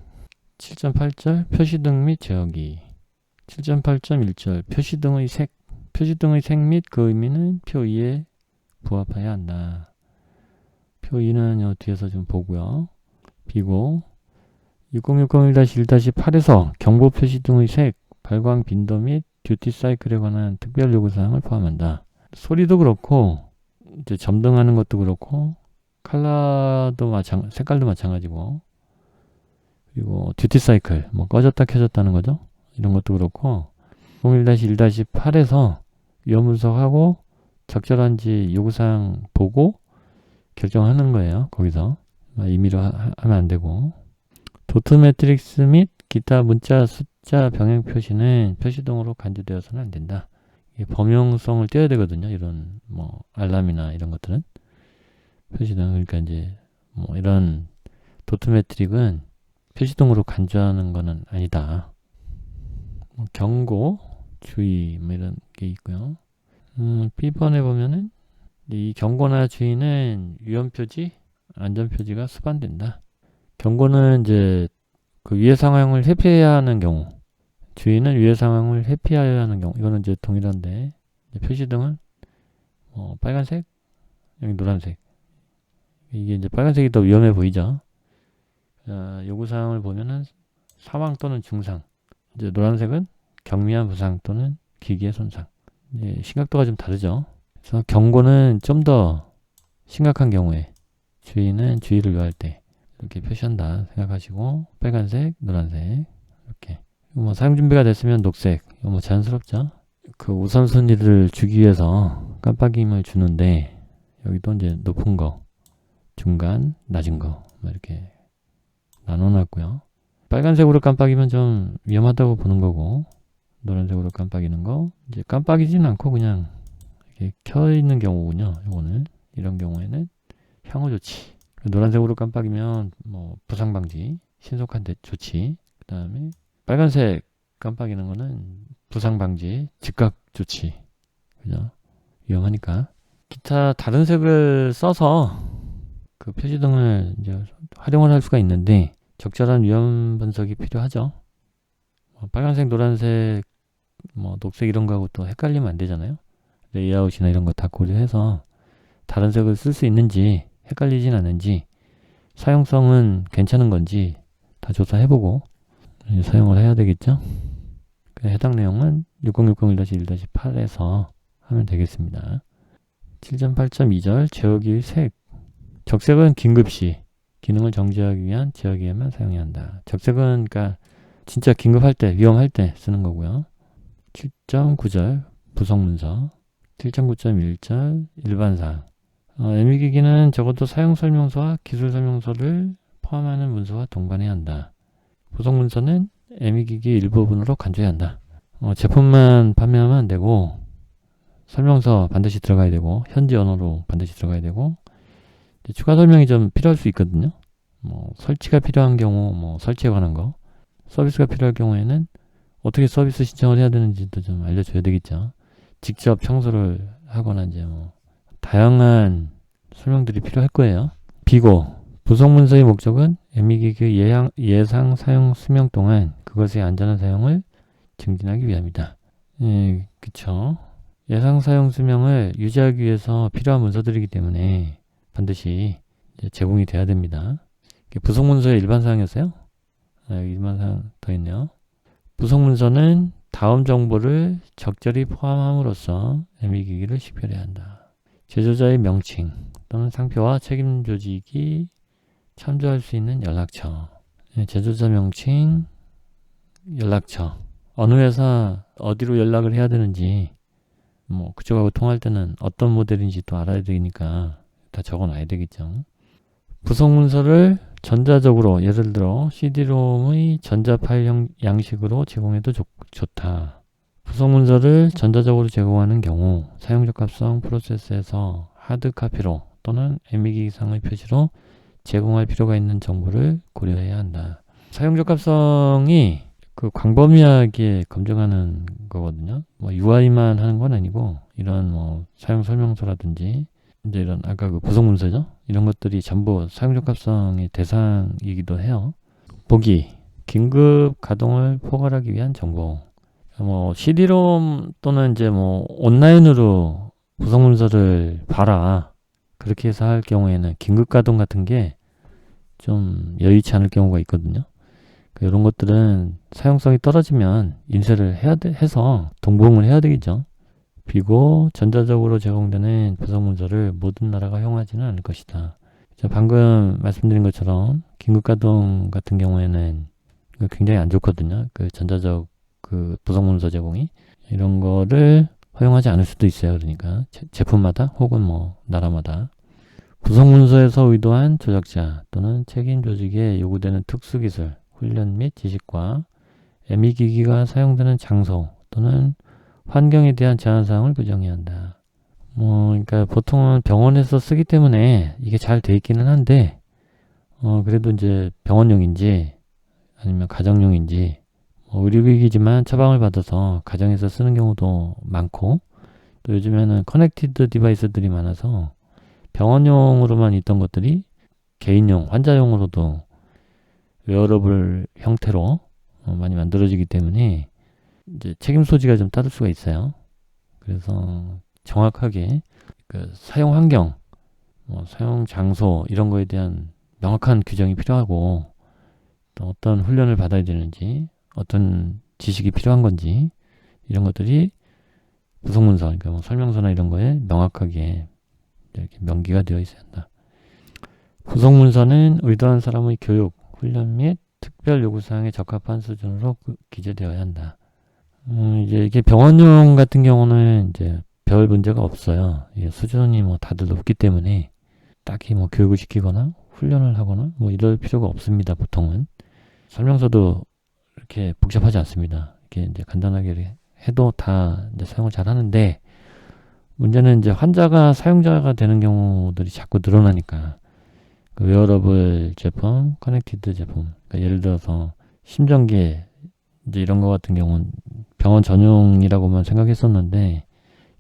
7.8절 표시등 및 제어기 7.8.1절 표시등의 색 및 그 의미는 표 2에 부합해야 한다. 표 2는 요 뒤에서 좀 보고요. 비고 60601-1-8에서 경보 표시등의 색, 발광 빈도 및 듀티 사이클에 관한 특별 요구사항을 포함한다. 소리도 그렇고 이제 점등하는 것도 그렇고 컬러도 색깔도 마찬가지고 그리고 듀티 사이클 뭐 꺼졌다 켜졌다는 거죠. 이런 것도 그렇고 01-1-8에서 위험 분석하고 적절한지 요구사항 보고 결정하는 거예요. 거기서 임의로 하면 안 되고 도트 매트릭스 및 기타 문자 숫자 병행 표시는 표시등으로 간주되어서는 안 된다. 이게 범용성을 띄어야 되거든요. 이런 뭐 알람이나 이런 것들은 표시등 그러니까 이제 뭐 이런 도트 매트릭은 표시등으로 간주하는 거는 아니다. 뭐 경고, 주의 뭐 이런 게 있고요. B번에 보면은 이 경고나 주의는 위험표지, 안전표지가 수반된다. 경고는 이제 그 위해 상황을 회피해야 하는 경우, 주의는 위해 상황을 회피하여야 하는 경우, 이거는 이제 동일한데 표시등은 빨간색, 여기 노란색. 이게 이제 빨간색이 더 위험해 보이죠. 요구사항을 보면은 사망 또는 중상. 이제 노란색은 경미한 부상 또는 기기의 손상. 이제 심각도가 좀 다르죠. 그래서 경고는 좀 더 심각한 경우에, 주의는 주의를 요할 때 이렇게 표시한다 생각하시고 빨간색, 노란색 이렇게. 뭐 사용 준비가 됐으면 녹색. 이거 뭐 자연스럽죠. 그 우선순위를 주기 위해서 깜빡임을 주는데 여기도 이제 높은 거, 중간, 낮은 거 이렇게 나눠놨고요. 빨간색으로 깜빡이면 좀 위험하다고 보는 거고 노란색으로 깜빡이는 거 이제 깜빡이진 않고 그냥 이렇게 켜 있는 경우군요. 이거는 이런 경우에는 향후 조치. 노란색으로 깜빡이면 뭐 부상 방지, 신속한 조치. 그 다음에 빨간색 깜빡이는 거는 부상 방지, 즉각 조치. 그죠? 위험하니까. 기타 다른 색을 써서 그 표시등을 이제 활용을 할 수가 있는데 적절한 위험 분석이 필요하죠. 빨간색, 노란색, 뭐 녹색 이런 거하고 또 헷갈리면 안 되잖아요. 레이아웃이나 이런 거 다 고려해서 다른 색을 쓸 수 있는지 헷갈리진 않는지 사용성은 괜찮은 건지 다 조사해보고 사용을 해야 되겠죠. 해당 내용은 60601-1-8에서 하면 되겠습니다. 7.8.2절 제어기의 색. 적색은 긴급시 기능을 정지하기 위한 제어기에만 사용해야 한다. 적색은 그러니까 진짜 긴급할 때, 위험할 때 쓰는 거고요. 7.9절 부속문서. 7.9.1절 일반사항. ME 기기는 적어도 사용설명서와 기술설명서를 포함하는 문서와 동반해야 한다. 부속문서는 ME 기기 일부분으로 간주해야 한다. 제품만 판매하면 안 되고 설명서 반드시 들어가야 되고 현지 언어로 반드시 들어가야 되고 추가 설명이 좀 필요할 수 있거든요. 뭐 설치가 필요한 경우 뭐 설치에 관한 거, 서비스가 필요할 경우에는 어떻게 서비스 신청을 해야 되는지도 좀 알려줘야 되겠죠. 직접 청소를 하거나 이제 뭐 다양한 설명들이 필요할 거예요. 비고 부속문서의 목적은 ME 기기 예상 사용 수명 동안 그것의 안전한 사용을 증진하기 위함이다. 예, 그쵸. 예상 사용 수명을 유지하기 위해서 필요한 문서들이기 때문에 반드시 제공이 돼야 됩니다. 부속문서의 일반사항이었어요. 일반사항 더 있네요. 부속문서는 다음 정보를 적절히 포함함으로써 ME 기기를 식별해야 한다. 제조자의 명칭 또는 상표와 책임 조직이 참조할 수 있는 연락처. 제조자 명칭, 연락처. 어느 회사 어디로 연락을 해야 되는지 뭐 그쪽하고 통할 때는 어떤 모델인지 또 알아야 되니까 다 적어놔야 되겠죠. 부속문서를 전자적으로 예를 들어 CD롬의 전자 파일 양식으로 제공해도 좋다. 구성 문서를 전자적으로 제공하는 경우 사용 적합성 프로세스에서 하드카피로 또는 ME 기기상의 표시로 제공할 필요가 있는 정보를 고려해야 한다. 사용 적합성이 그 광범위하게 검증하는 거거든요. 뭐 UI만 하는 건 아니고 이런 뭐 사용 설명서라든지 이제 이런 아까 그 구성 문서죠. 이런 것들이 전부 사용 적합성의 대상이기도 해요. 보기 긴급 가동을 포괄하기 위한 정보. 뭐 CD롬 또는 이제 뭐 온라인으로 구성 문서를 봐라. 그렇게 해서 할 경우에는 긴급 가동 같은 게 좀 여의치 않을 경우가 있거든요. 이런 것들은 사용성이 떨어지면 인쇄를 해서 동봉을 해야 되겠죠. 비고 전자적으로 제공되는 구성 문서를 모든 나라가 허용하지는 않을 것이다. 방금 말씀드린 것처럼 긴급 가동 같은 경우에는 굉장히 안 좋거든요. 그 전자적 그 구성 문서 제공이 이런 거를 허용하지 않을 수도 있어요. 그러니까 제품마다 혹은 뭐 나라마다 구성 문서에서 의도한 조작자 또는 책임 조직에 요구되는 특수기술, 훈련 및 지식과 ME 기기가 사용되는 장소 또는 환경에 대한 제한사항을 규정해야 한다. 그러니까 보통은 병원에서 쓰기 때문에 이게 잘 돼 있기는 한데, 그래도 이제 병원용인지 아니면 가정용인지, 의료기기지만 처방을 받아서 가정에서 쓰는 경우도 많고, 또 요즘에는 커넥티드 디바이스들이 많아서 병원용으로만 있던 것들이 개인용, 환자용으로도 웨어러블 형태로 많이 만들어지기 때문에 이제 책임 소지가 좀 따를 수가 있어요. 그래서 정확하게 그 사용 환경, 사용 장소 이런 거에 대한 명확한 규정이 필요하고 또 어떤 훈련을 받아야 되는지 어떤 지식이 필요한 건지 이런 것들이 구성문서, 그러니까 뭐 설명서나 이런 거에 명확하게 이렇게 명기가 되어 있어야 한다. 구성문서는 의도한 사람의 교육, 훈련 및 특별 요구사항에 적합한 수준으로 기재되어야 한다. 이제 이게 병원용 같은 경우는 이제 별 문제가 없어요. 수준이 뭐 다들 높기 때문에 딱히 뭐 교육을 시키거나 훈련을 하거나 뭐 이럴 필요가 없습니다. 보통은 설명서도 이렇게 복잡하지 않습니다. 이렇게 이제 간단하게 해도 다 이제 사용을 잘 하는데 문제는 이제 환자가 사용자가 되는 경우들이 자꾸 늘어나니까 그 웨어러블 제품, 커넥티드 제품, 그러니까 예를 들어서 심전기 이제 이런 거 같은 경우는 병원 전용이라고만 생각했었는데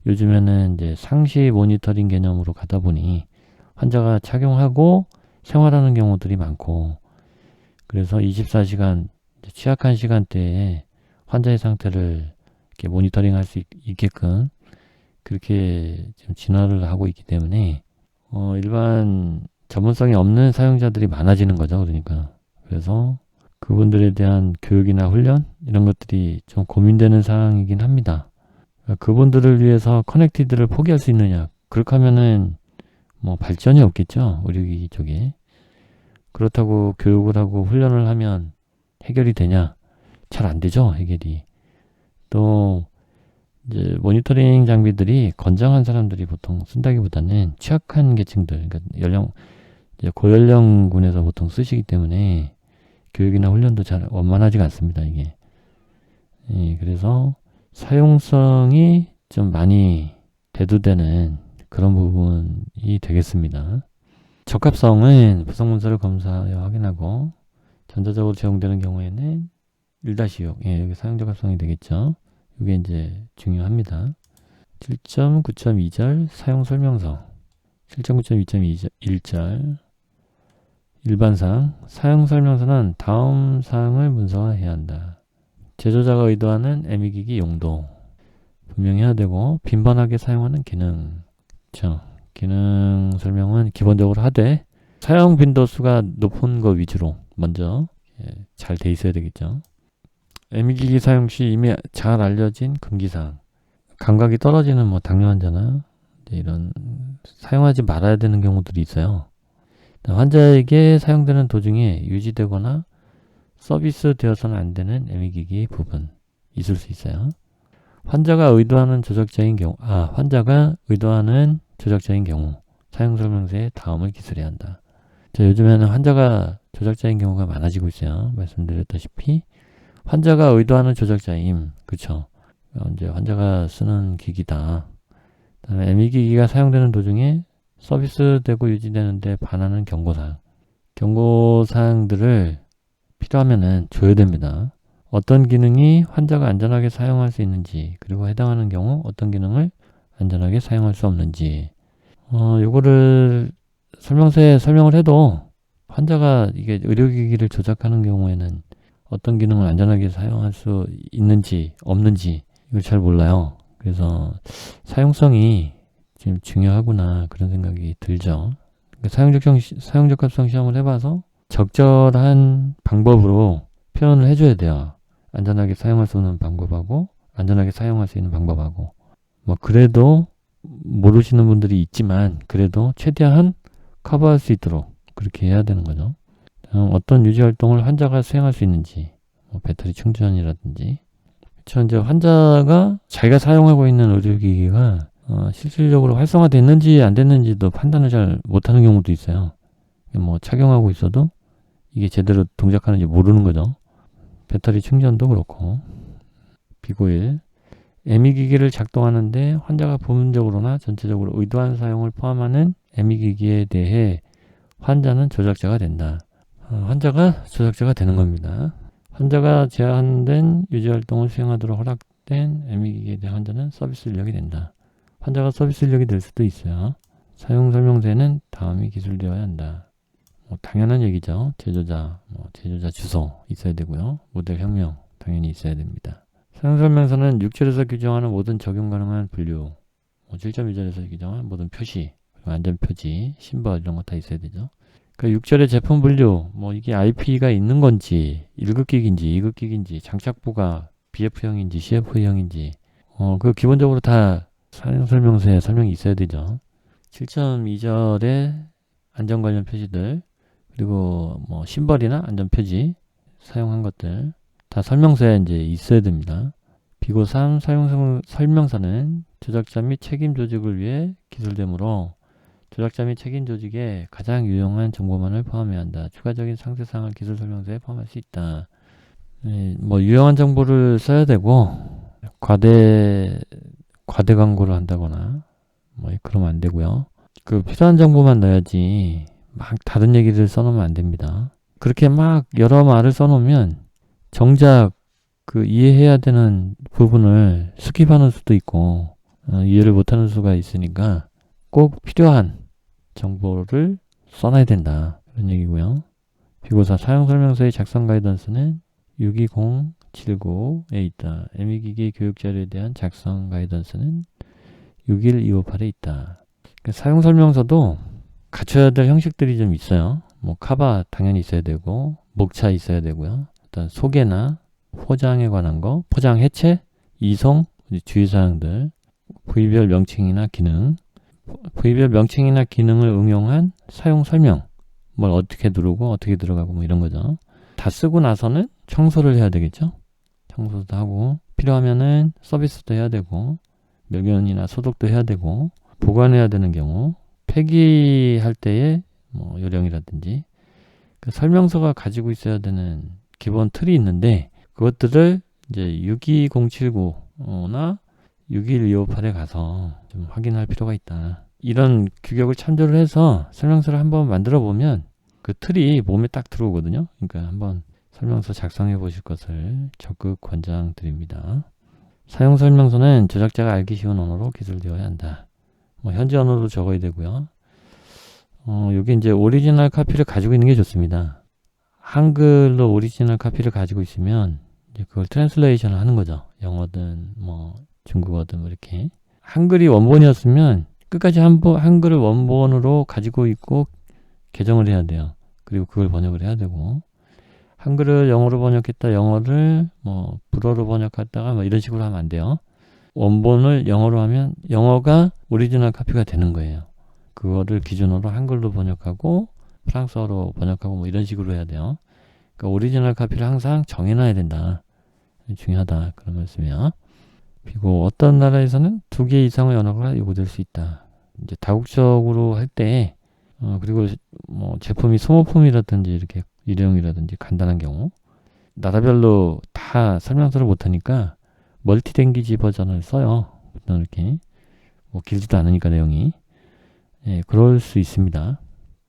요즘에는 이제 상시 모니터링 개념으로 가다 보니 환자가 착용하고 생활하는 경우들이 많고 그래서 24시간 취약한 시간대에 환자의 상태를 이렇게 모니터링 할 수 있게끔 그렇게 지금 진화를 하고 있기 때문에 일반 전문성이 없는 사용자들이 많아지는 거죠. 그러니까 그래서 그분들에 대한 교육이나 훈련 이런 것들이 좀 고민되는 사항이긴 합니다. 그러니까 그분들을 위해서 커넥티드를 포기할 수 있느냐? 그렇게 하면은 뭐 발전이 없겠죠. 의료기기 쪽에. 그렇다고 교육을 하고 훈련을 하면 해결이 되냐? 잘 안 되죠. 해결이. 또 이제 모니터링 장비들이 건장한 사람들이 보통 쓴다기보다는 취약한 계층들, 그러니까 이제 고연령군에서 보통 쓰시기 때문에 교육이나 훈련도 잘 원만하지가 않습니다. 이게. 그래서 사용성이 좀 많이 대두되는 그런 부분이 되겠습니다. 적합성은 구성문서를 검사하여 확인하고 전자적으로 제공되는 경우에는 1-6, 여기 사용 적합성이 되겠죠. 이게 이제 중요합니다. 7.9.2절 사용 설명서 7.9.2.1절 일반사항 사용 설명서는 다음 사항을 문서화해야 한다. 제조자가 의도하는 ME 기기 용도 분명히 해야 되고 빈번하게 사용하는 기능 기능 설명은 기본적으로 하되 사용 빈도수가 높은 거 위주로 먼저 잘 돼 있어야 되겠죠. ME 기기 사용 시 이미 잘 알려진 금기사항 감각이 떨어지는 뭐 당뇨 환자나 이런 사용하지 말아야 되는 경우들이 있어요. 환자에게 사용되는 도중에 유지되거나 서비스 되어서는 안 되는 ME 기기 부분 있을 수 있어요. 환자가 의도하는 조작자인 경우 사용 설명서의 다음을 기술해야 한다. 자, 요즘에는 환자가 조작자인 경우가 많아지고 있어요. 말씀드렸다시피 환자가 의도하는 조작자임. 그쵸? 이제 환자가 쓰는 기기다. 그다음에 ME 기기가 사용되는 도중에 서비스되고 유지되는데 반하는 경고사항. 경고사항들을 필요하면은 줘야 됩니다. 어떤 기능이 환자가 안전하게 사용할 수 있는지, 그리고 해당하는 경우 어떤 기능을 안전하게 사용할 수 없는지. 요거를 설명서에 설명을 해도 환자가 이게 의료기기를 조작하는 경우에는 어떤 기능을 안전하게 사용할 수 있는지 없는지 이걸 잘 몰라요. 그래서 사용성이 지금 중요하구나 그런 생각이 들죠. 사용적합성 시험을 해봐서 적절한 방법으로 표현을 해줘야 돼요. 안전하게 사용할 수 있는 방법하고 안전하게 사용할 수 있는 방법하고 뭐 그래도 모르시는 분들이 있지만 그래도 최대한 커버할 수 있도록 그렇게 해야 되는 거죠. 어떤 유지 활동을 환자가 수행할 수 있는지 뭐 배터리 충전이라든지 이제 환자가 자기가 사용하고 있는 의료기기가 실질적으로 활성화됐는지 안 됐는지도 판단을 잘 못하는 경우도 있어요. 뭐 착용하고 있어도 이게 제대로 동작하는지 모르는 거죠. 배터리 충전도 그렇고. 비고일 ME 기기를 작동하는데 환자가 부분적으로나 전체적으로 의도한 사용을 포함하는 ME 기기에 대해 환자는 조작자가 된다. 환자가 조작자가 되는 겁니다. 환자가 제한된 유지활동을 수행하도록 허락된 ME 기기에 대한 환자는 서비스 인력이 된다. 환자가 서비스 인력이 될 수도 있어요. 사용 설명서에는 다음이 기술되어야 한다. 당연한 얘기죠. 제조자, 제조자 주소 있어야 되고요. 모델 형명 당연히 있어야 됩니다. 사용설명서는 6절에서 규정하는 모든 적용 가능한 분류, 7.2절에서 규정한 모든 표시, 그리고 안전표지, 심벌 이런 거 다 있어야 되죠. 그 6절의 제품 분류, 이게 IP가 있는 건지, 1급기기인지, 2급기기인지, 장착부가 BF형인지, CF형인지, 그 기본적으로 다 사용설명서에 설명이 있어야 되죠. 7.2절에 안전 관련 표시들, 그리고 심벌이나 안전표지, 사용한 것들, 다 설명서에 이제 있어야 됩니다. 비고 3 사용 설명서는 조작자 및 책임 조직을 위해 기술되므로 조작자 및 책임 조직에 가장 유용한 정보만을 포함해야 한다. 추가적인 상세사항을 기술 설명서에 포함할 수 있다. 유용한 정보를 써야 되고 과대 광고를 한다거나 그러면 안 되고요. 그 필요한 정보만 넣어야지 막 다른 얘기를 써놓으면 안 됩니다. 그렇게 막 여러 말을 써놓으면 정작 그 이해해야 되는 부분을 스킵하는 수도 있고 이해를 못하는 수가 있으니까 꼭 필요한 정보를 써놔야 된다. 그런 얘기고요. 비고사 사용설명서의 작성 가이던스는 62079에 있다. ME 기기 교육자료에 대한 작성 가이던스는 61258에 있다. 그러니까 사용설명서도 갖춰야 될 형식들이 좀 있어요. 카바 당연히 있어야 되고 목차 있어야 되고요. 일단 소개나 포장에 관한 거, 포장 해체, 이송, 주의사항들, 부위별 명칭이나 기능, 부위별 명칭이나 기능을 응용한 사용 설명, 뭘 어떻게 누르고 어떻게 들어가고 이런 거죠. 다 쓰고 나서는 청소를 해야 되겠죠. 청소도 하고 필요하면은 서비스도 해야 되고 멸균이나 소독도 해야 되고 보관해야 되는 경우 폐기할 때의 요령이라든지 그 설명서가 가지고 있어야 되는 기본 틀이 있는데 그것들을 이제 62079나 61258에 가서 좀 확인할 필요가 있다. 이런 규격을 참조를 해서 설명서를 한번 만들어 보면 그 틀이 몸에 딱 들어오거든요. 그러니까 한번 설명서 작성해 보실 것을 적극 권장드립니다. 사용 설명서는 조작자가 알기 쉬운 언어로 기술되어야 한다. 현지 언어로 적어야 되고요. 여기 이제 오리지널 카피를 가지고 있는 게 좋습니다. 한글로 오리지널 카피를 가지고 있으면 이제 그걸 트랜슬레이션을 하는 거죠. 영어든 중국어든 이렇게. 한글이 원본이었으면 끝까지 한글을 원본으로 가지고 있고 개정을 해야 돼요. 그리고 그걸 번역을 해야 되고 한글을 영어로 번역했다 영어를 불어로 번역했다가 이런 식으로 하면 안 돼요. 원본을 영어로 하면 영어가 오리지널 카피가 되는 거예요. 그거를 기준으로 한글로 번역하고 프랑스어로 번역하고 이런 식으로 해야 돼요. 그러니까 오리지널 카피를 항상 정해놔야 된다. 중요하다. 그런 말씀이요. 그리고 어떤 나라에서는 2개 이상의 언어가 요구될 수 있다. 이제 다국적으로 할 때 그리고 뭐 제품이 소모품이라든지 이렇게 일회용이라든지 간단한 경우 나라별로 다 설명서를 못하니까 멀티랭귀지 버전을 써요. 이렇게 뭐 길지도 않으니까 내용이 그럴 수 있습니다.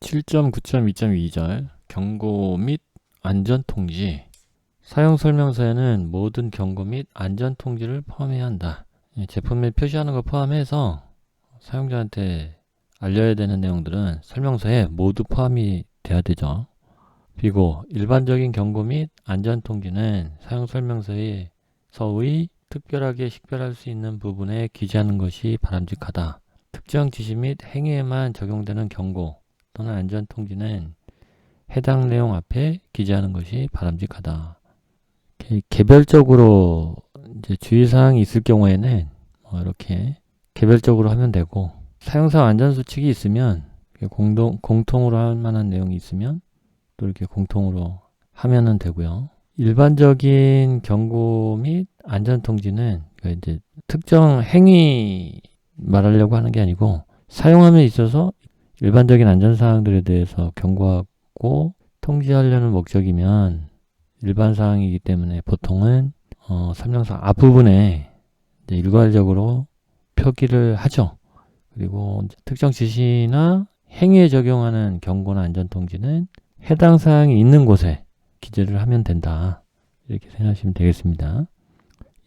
7.9.2.2절 경고 및 안전 통지. 사용 설명서에는 모든 경고 및 안전 통지를 포함해야 한다. 제품에 표시하는 걸 포함해서 사용자한테 알려야 되는 내용들은 설명서에 모두 포함이 돼야 되죠. 그리고 일반적인 경고 및 안전 통지는 사용 설명서의 특별하게 식별할 수 있는 부분에 기재하는 것이 바람직하다. 특정 지시 및 행위에만 적용되는 경고 또는 안전 통지는 해당 내용 앞에 기재하는 것이 바람직하다. 개별적으로 이제 주의사항이 있을 경우에는 이렇게 개별적으로 하면 되고, 사용사 안전수칙이 있으면 공통으로 할 만한 내용이 있으면 또 이렇게 공통으로 하면은 되고요. 일반적인 경고 및 안전통지는 이제 특정 행위 말하려고 하는 게 아니고 사용함에 있어서 일반적인 안전사항들에 대해서 경고하고 통지하려는 목적이면 일반 사항이기 때문에 보통은 설명서 앞부분에 이제 일괄적으로 표기를 하죠. 그리고 특정 지시나 행위에 적용하는 경고나 안전통지는 해당 사항이 있는 곳에 기재를 하면 된다. 이렇게 생각하시면 되겠습니다.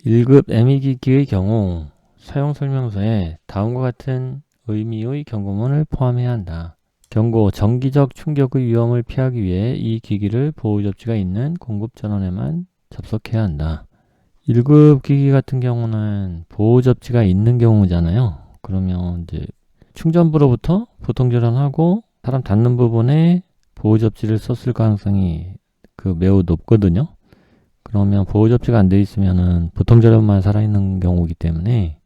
1급 ME기기의 경우 사용 설명서에 다음과 같은 의미의 경고문을 포함해야 한다. 경고, 정기적 충격의 위험을 피하기 위해 이 기기를 보호 접지가 있는 공급 전원에만 접속해야 한다. 1급 기기 같은 경우는 보호 접지가 있는 경우잖아요. 그러면 이제 충전부로부터 보통 전환하고 사람 닿는 부분에 보호 접지를 썼을 가능성이 매우 높거든요. 그러면 보호 접지가 안 돼 있으면은 보통 전원만 살아있는 경우이기 때문에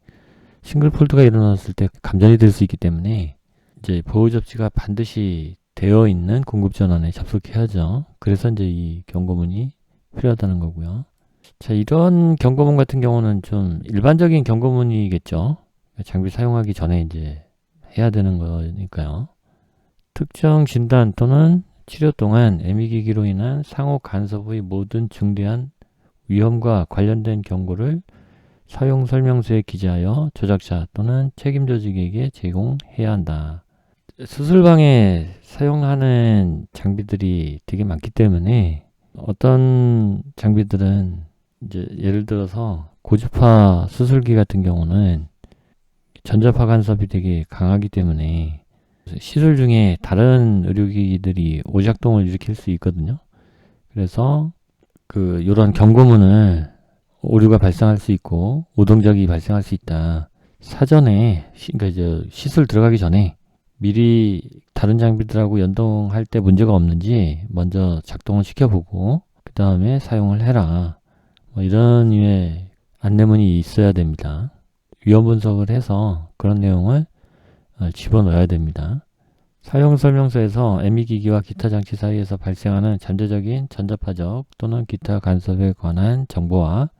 싱글 폴드가 일어났을 때 감전이 될 수 있기 때문에 이제 보호 접지가 반드시 되어 있는 공급 전원에 접속해야죠. 그래서 이제 이 경고문이 필요하다는 거고요. 자, 이런 경고문 같은 경우는 좀 일반적인 경고문이겠죠. 장비 사용하기 전에 이제 해야 되는 거니까요. 특정 진단 또는 치료 동안 ME기기로 인한 상호 간섭의 모든 중대한 위험과 관련된 경고를 사용 설명서에 기재하여 조작자 또는 책임 조직에게 제공해야 한다. 수술방에 사용하는 장비들이 되게 많기 때문에 어떤 장비들은 이제 예를 들어서 고주파 수술기 같은 경우는 전자파 간섭이 되게 강하기 때문에 시술 중에 다른 의료기기들이 오작동을 일으킬 수 있거든요. 그래서 이런 경고문을 오류가 발생할 수 있고 오동작이 발생할 수 있다. 사전에 그러니까 이제 시술 들어가기 전에 미리 다른 장비들하고 연동할 때 문제가 없는지 먼저 작동을 시켜보고 그 다음에 사용을 해라. 이런 류의 안내문이 있어야 됩니다. 위험 분석을 해서 그런 내용을 집어넣어야 됩니다. 사용 설명서에서 ME기기와 기타 장치 사이에서 발생하는 잠재적인 전자파적 또는 기타 간섭에 관한 정보와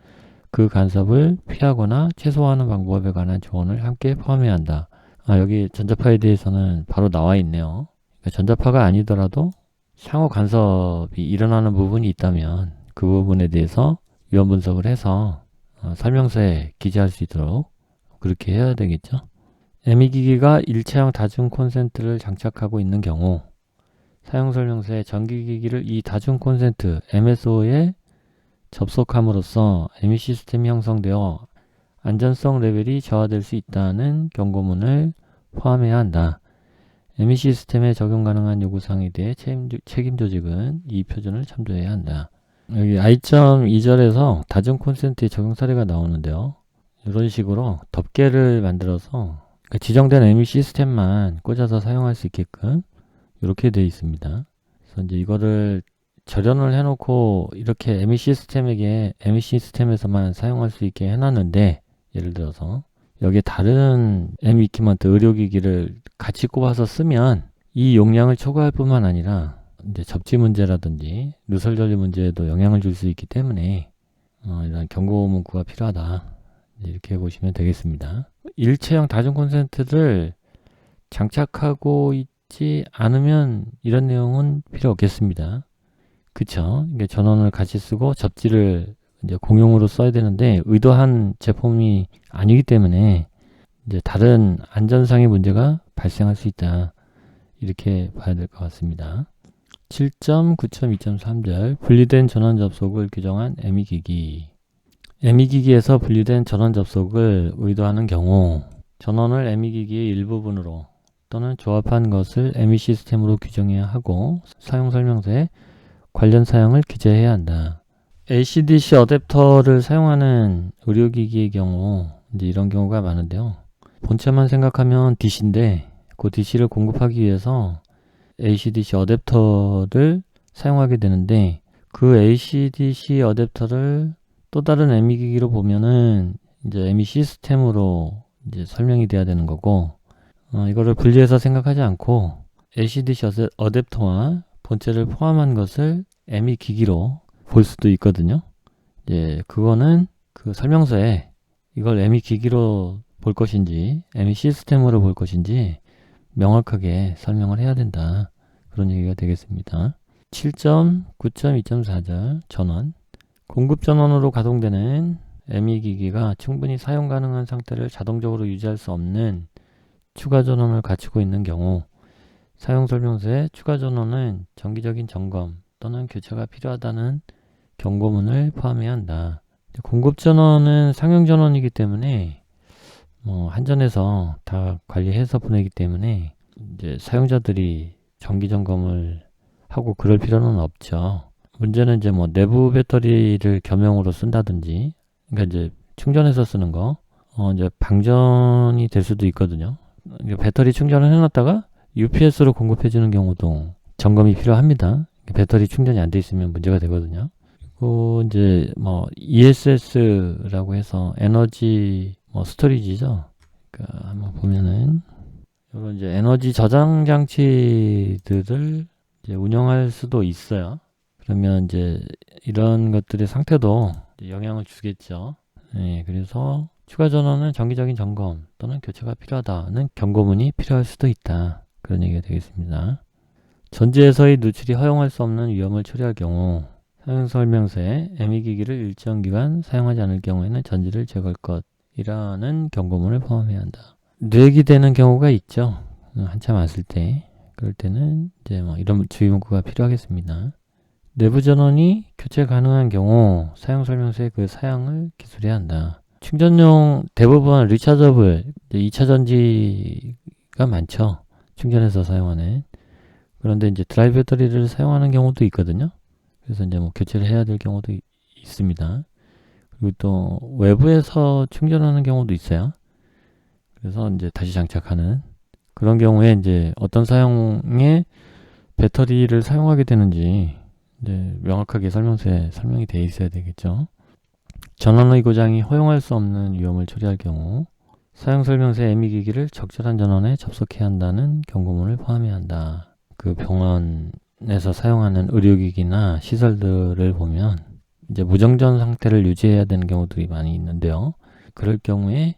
그 간섭을 피하거나 최소화하는 방법에 관한 조언을 함께 포함해야 한다. 여기 전자파에 대해서는 바로 나와 있네요. 그러니까 전자파가 아니더라도 상호 간섭이 일어나는 부분이 있다면 그 부분에 대해서 위험 분석을 해서 설명서에 기재할 수 있도록 그렇게 해야 되겠죠. ME기기가 일체형 다중 콘센트를 장착하고 있는 경우 사용 설명서에 전기기기를 이 다중 콘센트 MSO에 접속함으로써 ME 시스템이 형성되어 안전성 레벨이 저하될 수 있다는 경고문을 포함해야 한다. ME 시스템에 적용 가능한 요구사항에 대해 책임 조직은 이 표준을 참조해야 한다. 여기 I.2절에서 다중 콘센트의 적용 사례가 나오는데요. 이런 식으로 덮개를 만들어서 지정된 ME 시스템만 꽂아서 사용할 수 있게끔 이렇게 되어 있습니다. 그래서 이제 이거를 절연을 해놓고 이렇게 ME 시스템에서만 사용할 수 있게 해놨는데, 예를 들어서 여기에 다른 ME 이퀴먼트 의료기기를 같이 꼽아서 쓰면 이 용량을 초과할 뿐만 아니라 이제 접지 문제라든지 누설 전류 문제에도 영향을 줄 수 있기 때문에 이런 경고 문구가 필요하다. 이렇게 보시면 되겠습니다. 일체형 다중 콘센트를 장착하고 있지 않으면 이런 내용은 필요 없겠습니다. 그쵸? 이게 전원을 같이 쓰고 접지를 이제 공용으로 써야 되는데 의도한 제품이 아니기 때문에 이제 다른 안전상의 문제가 발생할 수 있다. 이렇게 봐야 될 것 같습니다. 7.9.2.3절 분리된 전원 접속을 규정한 ME 기기에서 분리된 전원 접속을 의도하는 경우 전원을 ME 기기의 일부분으로 또는 조합한 것을 ME 시스템으로 규정해야 하고 사용설명서에 관련 사양을 기재해야 한다. AC/DC 어댑터를 사용하는 의료기기의 경우 이제 이런 경우가 많은데요. 본체만 생각하면 DC인데 그 DC를 공급하기 위해서 AC/DC 어댑터를 사용하게 되는데 그 AC/DC 어댑터를 또 다른 ME 기기로 보면은 이제 ME 시스템으로 이제 설명이 돼야 되는 거고 이거를 분리해서 생각하지 않고 AC/DC 어댑터와 본체를 포함한 것을 ME 기기로 볼 수도 있거든요. 이제 그거는 그 설명서에 이걸 ME 기기로 볼 것인지 ME 시스템으로 볼 것인지 명확하게 설명을 해야 된다. 그런 얘기가 되겠습니다. 7.9.2.4절 전원 공급 전원으로 가동되는 ME 기기가 충분히 사용 가능한 상태를 자동적으로 유지할 수 없는 추가 전원을 갖추고 있는 경우 사용 설명서에 추가 전원은 정기적인 점검 또는 교체가 필요하다는 경고문을 포함해야 한다. 공급 전원은 상용 전원이기 때문에 한전에서 다 관리해서 보내기 때문에 이제 사용자들이 정기 점검을 하고 그럴 필요는 없죠. 문제는 이제 내부 배터리를 겸용으로 쓴다든지, 그러니까 이제 충전해서 쓰는 거, 이제 방전이 될 수도 있거든요. 배터리 충전을 해놨다가 UPS로 공급해주는 경우도 점검이 필요합니다. 배터리 충전이 안 돼 있으면 문제가 되거든요. 그리고 이제 ESS라고 해서 에너지 스토리지죠. 그러니까 한번 보면은 이런 이제 에너지 저장 장치들을 이제 운영할 수도 있어요. 그러면 이제 이런 것들의 상태도 영향을 주겠죠. 네, 그래서 추가 전원은 정기적인 점검 또는 교체가 필요하다는 경고문이 필요할 수도 있다. 그런 얘기가 되겠습니다. 전지에서의 누출이 허용할 수 없는 위험을 초래할 경우 사용설명서에 ME 기기를 일정 기간 사용하지 않을 경우에는 전지를 제거할 것이라는 경고문을 포함해야 한다. 뇌기되는 경우가 있죠. 한참 왔을 때. 그럴 때는 이제 이런 주의 문구가 필요하겠습니다. 내부 전원이 교체 가능한 경우 사용 설명서에 그 사양을 기술해야 한다. 충전용 대부분 리차저블 2차 전지가 많죠. 충전해서 사용하는. 그런데 이제 드라이 배터리를 사용하는 경우도 있거든요. 그래서 이제 교체를 해야 될 경우도 있습니다. 그리고 또 외부에서 충전하는 경우도 있어요. 그래서 이제 다시 장착하는 그런 경우에 이제 어떤 사용에 배터리를 사용하게 되는지 이제 명확하게 설명서에 설명이 되어 있어야 되겠죠. 전원의 고장이 허용할 수 없는 위험을 초래할 경우 사용 설명서에 ME 기기를 적절한 전원에 접속해야 한다는 경고문을 포함해야 한다. 그 병원에서 사용하는 의료기기나 시설들을 보면 이제 무정전 상태를 유지해야 되는 경우들이 많이 있는데요. 그럴 경우에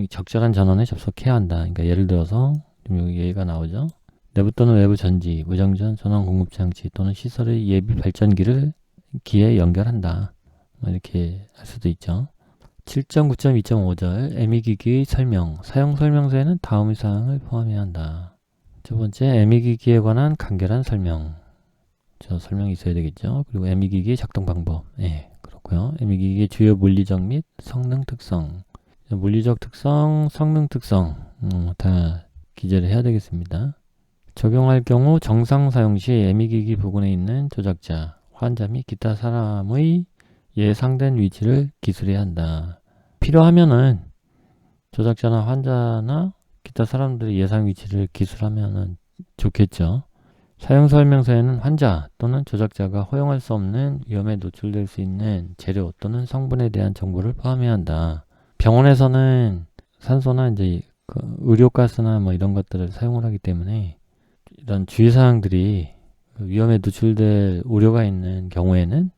적절한 전원에 접속해야 한다. 그러니까 예를 들어서 여기 예가 나오죠. 내부 또는 외부 전지, 무정전 전원 공급 장치 또는 시설의 예비 발전기를 기에 연결한다. 이렇게 할 수도 있죠. 7.9.2.5절 ME 기기의 설명, 사용 설명서에는 다음의 사항을 포함해야 한다. 첫 번째, ME 기기에 관한 간결한 설명. 저 설명이 있어야 되겠죠. 그리고 ME 기기의 작동 방법. 그렇고요. ME 기기의 주요 물리적 및 성능 특성. 물리적 특성, 성능 특성 다 기재를 해야 되겠습니다. 적용할 경우 정상 사용 시 ME 기기 부근에 있는 조작자, 환자 및 기타 사람의 예상된 위치를 기술해야 한다. 필요하면은 조작자나 환자나 기타 사람들의 예상 위치를 기술하면은 좋겠죠. 사용 설명서에는 환자 또는 조작자가 허용할 수 없는 위험에 노출될 수 있는 재료 또는 성분에 대한 정보를 포함해야 한다. 병원에서는 산소나 이제 의료가스나 이런 것들을 사용을 하기 때문에 이런 주의사항들이 위험에 노출될 우려가 있는 경우에는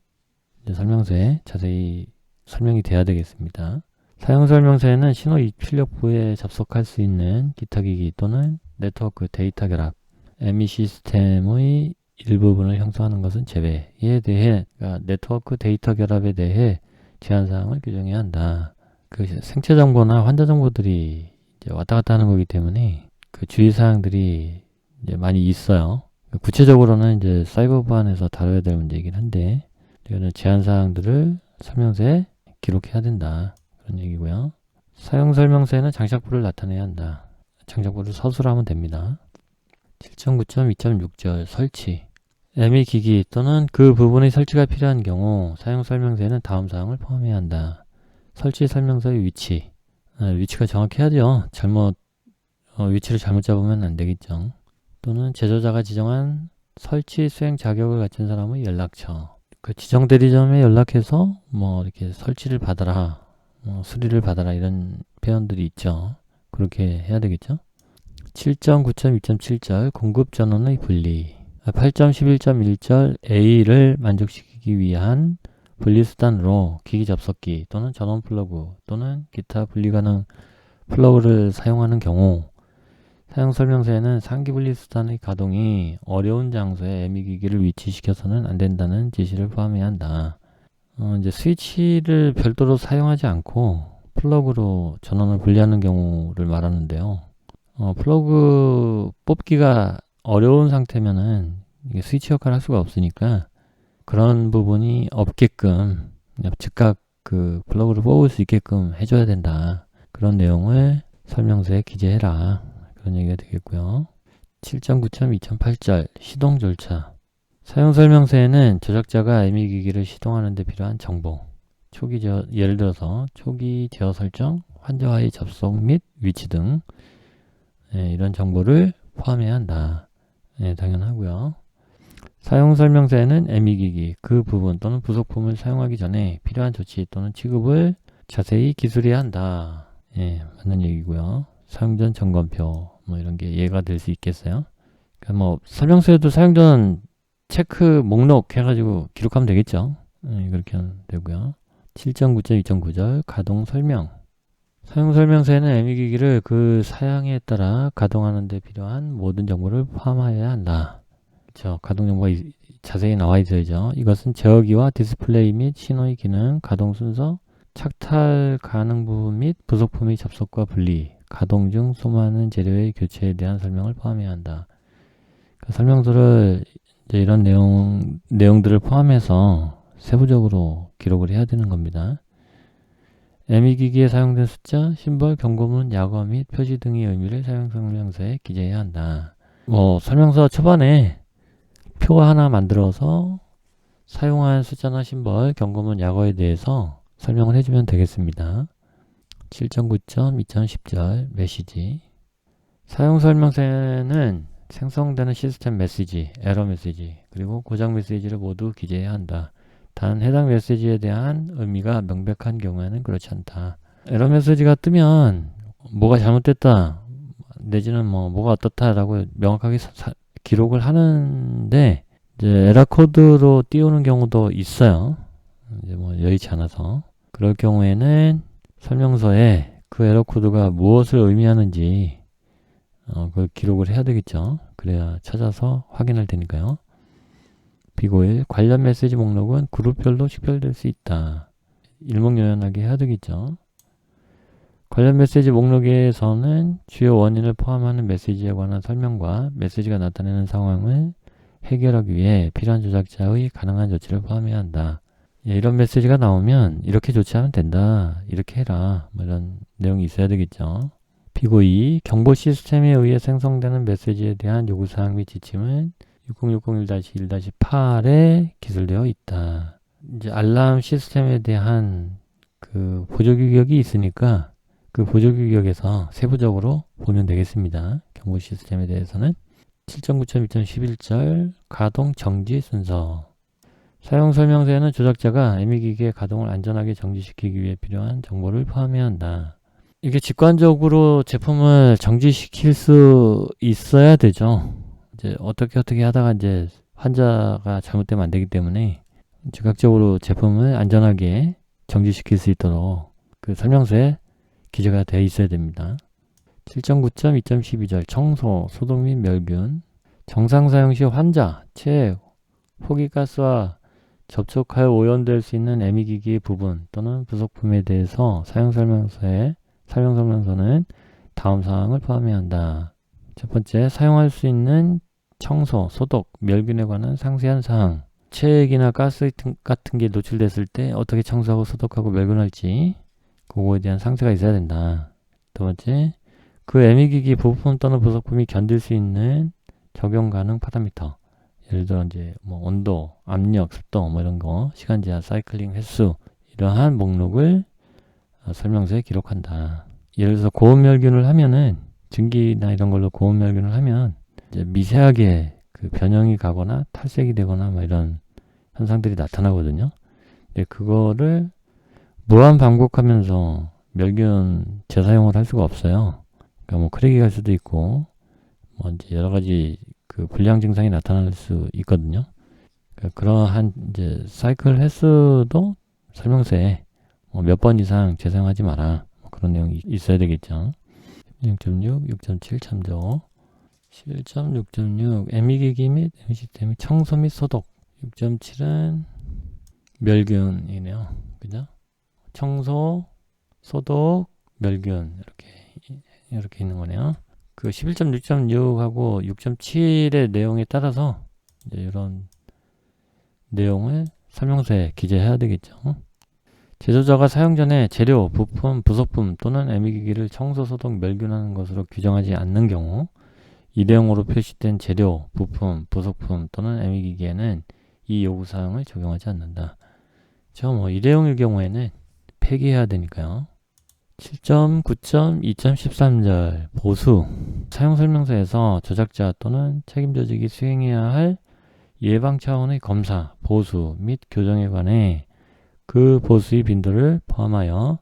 이제 설명서에 자세히 설명이 돼야 되겠습니다. 사용설명서에는 신호 입출력부에 접속할 수 있는 기타 기기 또는 네트워크 데이터 결합 ME 시스템의 일부분을 형성하는 것은 제외. 이에 대해 그러니까 네트워크 데이터 결합에 대해 제한사항을 규정해야 한다. 그 생체 정보나 환자 정보들이 이제 왔다 갔다 하는 거기 때문에 그 주의사항들이 이제 많이 있어요. 구체적으로는 이제 사이버 보안에서 다뤄야 될 문제이긴 한데, 이거는 제한사항들을 설명서에 기록해야 된다. 그런 얘기고요. 사용설명서에는 장착부를 나타내야 한다. 장착부를 서술을 하면 됩니다. 7.9.2.6절 설치. ME 기기 또는 그 부분의 설치가 필요한 경우 사용설명서에는 다음 사항을 포함해야 한다. 설치 설명서의 위치. 위치가 정확해야죠. 위치를 잘못 잡으면 안 되겠죠. 또는 제조자가 지정한 설치 수행 자격을 갖춘 사람의 연락처. 그 지정 대리점에 연락해서 뭐 이렇게 설치를 받아라, 수리를 받아라 이런 표현들이 있죠. 그렇게 해야 되겠죠. 7.9.2.7절 공급 전원의 분리. 8.11.1절 A를 만족시키기 위한 분리수단으로 기기 접속기 또는 전원 플러그 또는 기타 분리 가능 플러그를 사용하는 경우 사용설명서에는 상기 분리수단의 가동이 어려운 장소에 ME 기기를 위치시켜서는 안 된다는 지시를 포함해야 한다. 이제 스위치를 별도로 사용하지 않고 플러그로 전원을 분리하는 경우를 말하는데요. 플러그 뽑기가 어려운 상태면은 이게 스위치 역할을 할 수가 없으니까 그런 부분이 없게끔 즉각 그 플러그를 뽑을 수 있게끔 해줘야 된다. 그런 내용을 설명서에 기재해라. 그런 얘기가 되겠고요. 7.9.2.8절 시동 절차. 사용 설명서에는 제작자가 ME 기기를 시동하는 데 필요한 정보, 예를 들어서 초기 제어 설정, 환자와의 접속 및 위치 등 이런 정보를 포함해야 한다. 당연하고요. 사용 설명서에는 ME 기기 그 부분 또는 부속품을 사용하기 전에 필요한 조치 또는 취급을 자세히 기술해야 한다. 맞는 얘기고요. 사용 전 점검표 뭐 이런 게 이해가 될 수 있겠어요. 그러니까 뭐 설명서에도 사용 전 체크 목록 해가지고 기록하면 되겠죠. 그렇게 하면 되고요. 7.9.2.9절 가동 설명. 사용 설명서에는 ME 기기를 그 사양에 따라 가동하는 데 필요한 모든 정보를 포함해야 한다. 그렇죠. 가동 정보가 자세히 나와 있어야죠. 이것은 제어기와 디스플레이 및 신호의 기능, 가동 순서, 착탈 가능 부분 및 부속품의 접속과 분리, 가동 중 수많은 재료의 교체에 대한 설명을 포함해야 한다. 그 설명서를 이제 이런 내용들을 포함해서 세부적으로 기록을 해야 되는 겁니다. ME 기기에 사용된 숫자, 심벌, 경고문, 약어 및 표시 등의 의미를 사용 설명서에 기재해야 한다. 설명서 초반에 표 하나 만들어서 사용한 숫자나 심벌, 경고문, 약어에 대해서 설명을 해주면 되겠습니다. 7.9.2.10절 메시지. 사용 설명서에는 생성되는 시스템 메시지, 에러 메시지, 그리고 고장 메시지를 모두 기재해야 한다. 단 해당 메시지에 대한 의미가 명백한 경우에는 그렇지 않다. 에러 메시지가 뜨면 뭐가 잘못됐다 내지는 뭐가 어떻다라고 명확하게 기록을 하는데 이제 에러 코드로 띄우는 경우도 있어요. 이제 여의치 않아서 그럴 경우에는 설명서에 그 에러 코드가 무엇을 의미하는지 그걸 기록을 해야 되겠죠. 그래야 찾아서 확인할 테니까요. 비고일 관련 메시지 목록은 그룹별로 식별될 수 있다. 일목요연하게 해야 되겠죠. 관련 메시지 목록에서는 주요 원인을 포함하는 메시지에 관한 설명과 메시지가 나타내는 상황을 해결하기 위해 필요한 조작자의 가능한 조치를 포함해야 한다. 이런 메시지가 나오면 이렇게 조치하면 된다. 이렇게 해라. 이런 내용이 있어야 되겠죠. 비고 2. 경보 시스템에 의해 생성되는 메시지에 대한 요구사항 및 지침은 60601-1-8에 기술되어 있다. 이제 알람 시스템에 대한 그 보조규격이 있으니까 그 보조규격에서 세부적으로 보면 되겠습니다. 경보 시스템에 대해서는 7.9.2.11절 가동 정지 순서. 사용 설명서에는 조작자가 ME 기기의 가동을 안전하게 정지시키기 위해 필요한 정보를 포함해야 한다. 이게 직관적으로 제품을 정지시킬 수 있어야 되죠. 이제 어떻게 하다가 이제 환자가 잘못되면 안 되기 때문에 즉각적으로 제품을 안전하게 정지시킬 수 있도록 그 설명서에 기재가 되어 있어야 됩니다. 7.9.2.12절 청소, 소독 및 멸균. 정상 사용 시 환자, 체, 호기가스와 접촉하여 오염될 수 있는 애미기기의 부분 또는 부속품에 대해서 사용설명서는 다음 사항을 포함해야 한다. 첫 번째, 사용할 수 있는 청소, 소독, 멸균에 관한 상세한 사항. 체액이나 가스 같은 게 노출됐을 때 어떻게 청소하고 소독하고 멸균할지 그거에 대한 상세가 있어야 된다. 두 번째, 그 애미기기 부품 또는 부속품이 견딜 수 있는 적용 가능 파라미터. 예를 들어 이제 뭐 온도, 압력, 습도 뭐 이런 거, 시간 제한, 사이클링 횟수 이러한 목록을 설명서에 기록한다. 예를 들어서 고온멸균을 하면은 증기나 이런 걸로 고온멸균을 하면 이제 미세하게 그 변형이 가거나 탈색이 되거나 뭐 이런 현상들이 나타나거든요. 근데 그거를 무한 반복하면서 멸균 재사용을 할 수가 없어요. 그러니까 뭐 크랙이 갈 수도 있고 뭐 이제 여러 가지 그 불량 증상이 나타날 수 있거든요. 그러니까 그러한 이제 사이클 횟수도 설명서에 뭐 몇 번 이상 재사용하지 마라. 뭐 그런 내용이 있어야 되겠죠. 6.6, 6.7 참조. 11.6.6 애미기기 및 애미시스템 청소 및 소독. 6.7은 멸균이네요. 그죠? 청소, 소독, 멸균 이렇게 있는 거네요. 그 11.6.6하고 6.7의 내용에 따라서 이제 이런 내용을 설명서에 기재해야 되겠죠. 제조자가 사용 전에 재료, 부품, 부속품 또는 애미기기를 청소, 소독, 멸균하는 것으로 규정하지 않는 경우 이 내용으로 표시된 재료, 부품, 부속품 또는 애미기기에는 이 요구사항을 적용하지 않는다. 뭐 이 내용일 경우에는 폐기해야 되니까요. 7.9.2.13절 보수. 사용설명서에서 저작자 또는 책임조직이 수행해야 할 예방 차원의 검사, 보수 및 교정에 관해 그 보수의 빈도를 포함하여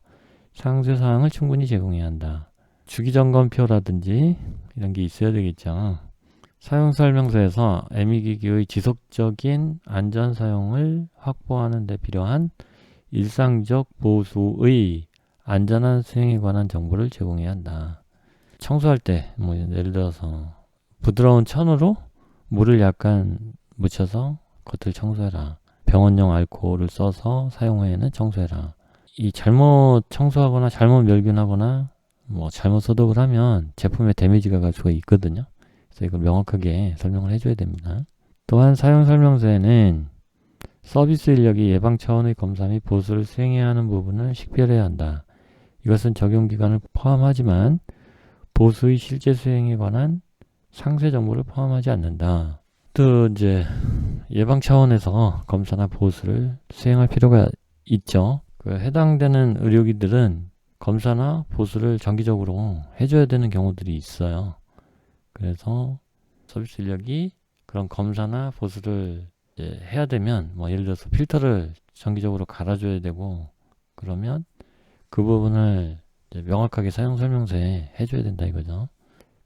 상세사항을 충분히 제공해야 한다. 주기점검표라든지 이런 게 있어야 되겠죠. 사용설명서에서 애미기기의 지속적인 안전사용을 확보하는 데 필요한 일상적 보수의 안전한 수행에 관한 정보를 제공해야 한다. 청소할 때 뭐 예를 들어서 부드러운 천으로 물을 약간 묻혀서 겉을 청소해라. 병원용 알코올을 써서 사용 후에는 청소해라. 이 잘못 청소하거나 잘못 멸균하거나 뭐 잘못 소독을 하면 제품에 데미지가 갈 수가 있거든요. 그래서 이걸 명확하게 설명을 해줘야 됩니다. 또한 사용 설명서에는 서비스 인력이 예방 차원의 검사 및 보수를 수행해야 하는 부분을 식별해야 한다. 이것은 적용 기간을 포함하지만 보수의 실제 수행에 관한 상세 정보를 포함하지 않는다. 또 이제 예방 차원에서 검사나 보수를 수행할 필요가 있죠. 그 해당되는 의료기들은 검사나 보수를 정기적으로 해줘야 되는 경우들이 있어요. 그래서 서비스 인력이 그런 검사나 보수를 이제 해야 되면 뭐 예를 들어서 필터를 정기적으로 갈아줘야 되고 그러면 그 부분을 이제 명확하게 사용 설명서에 해줘야 된다 이거죠.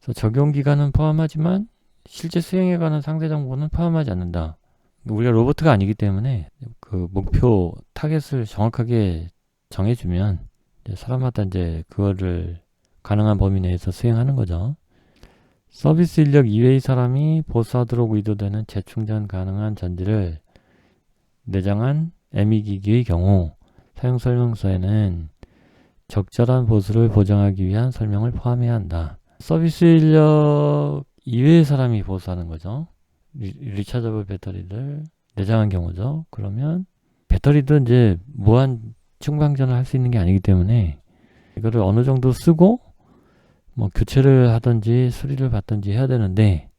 그래서 적용 기간은 포함하지만 실제 수행에 관한 상세 정보는 포함하지 않는다. 우리가 로봇가 아니기 때문에 그 목표 타겟을 정확하게 정해주면 이제 사람마다 이제 그거를 가능한 범위 내에서 수행하는 거죠. 서비스 인력 이외의 사람이 보수하도록 의도되는 재충전 가능한 전지를 내장한 애미기기의 경우 사용 설명서에는 적절한 보수를 보장하기 위한 설명을 포함해야 한다. 서비스 인력 이외의 사람이 보수하는 거죠. 리차저블 배터리를 내장한 경우죠. 그러면 배터리도 이제 무한 충방전을 할 수 있는 게 아니기 때문에 이거를 어느 정도 쓰고 뭐 교체를 하든지 수리를 받든지 해야 되는데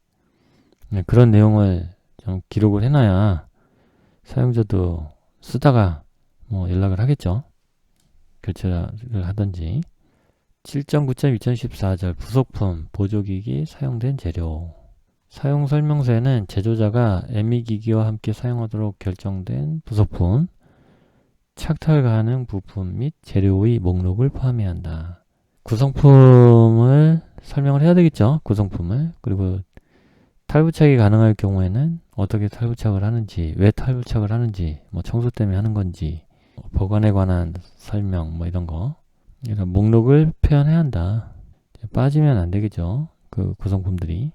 그런 내용을 좀 기록을 해놔야 사용자도 쓰다가 뭐 연락을 하겠죠. 교체를 하든지. 7.9.2014절 부속품, 보조기기, 사용된 재료. 사용 설명서에는 제조자가 애미기기와 함께 사용하도록 결정된 부속품, 착탈 가능 부품 및 재료의 목록을 포함해야 한다. 구성품을 설명을 해야 되겠죠. 구성품을. 그리고 탈부착이 가능할 경우에는 어떻게 탈부착을 하는지, 왜 탈부착을 하는지, 뭐 청소 때문에 하는 건지, 보관에 관한 설명 뭐 이런 거 이런 목록을 표현해야 한다. 빠지면 안 되겠죠. 그 구성품들이.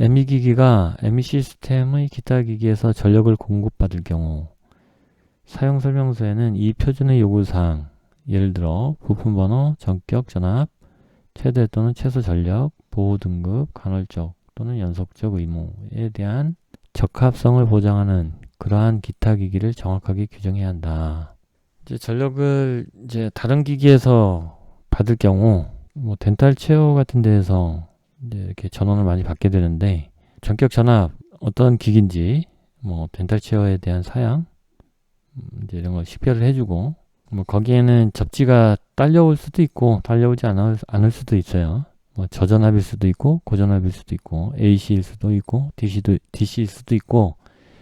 ME 기기가 ME 시스템의 기타 기기에서 전력을 공급받을 경우 사용 설명서에는 이 표준의 요구사항, 예를 들어 부품 번호, 전격 전압, 최대 또는 최소 전력, 보호 등급, 간헐적 또는 연속적 의무에 대한 적합성을 보장하는 그러한 기타 기기를 정확하게 규정해야 한다. 이제 전력을 이제 다른 기기에서 받을 경우 뭐 덴탈 체어 같은 데에서 이제 이렇게 전원을 많이 받게 되는데 전격 전압 어떤 기기인지 뭐 덴탈 체어에 대한 사양 이제 이런 걸 식별을 해주고 뭐 거기에는 접지가 딸려올 수도 있고 딸려오지 않을 수도 있어요. 뭐 저전압일 수도 있고 고전압일 수도 있고 AC일 수도 있고 DC일 수도 있고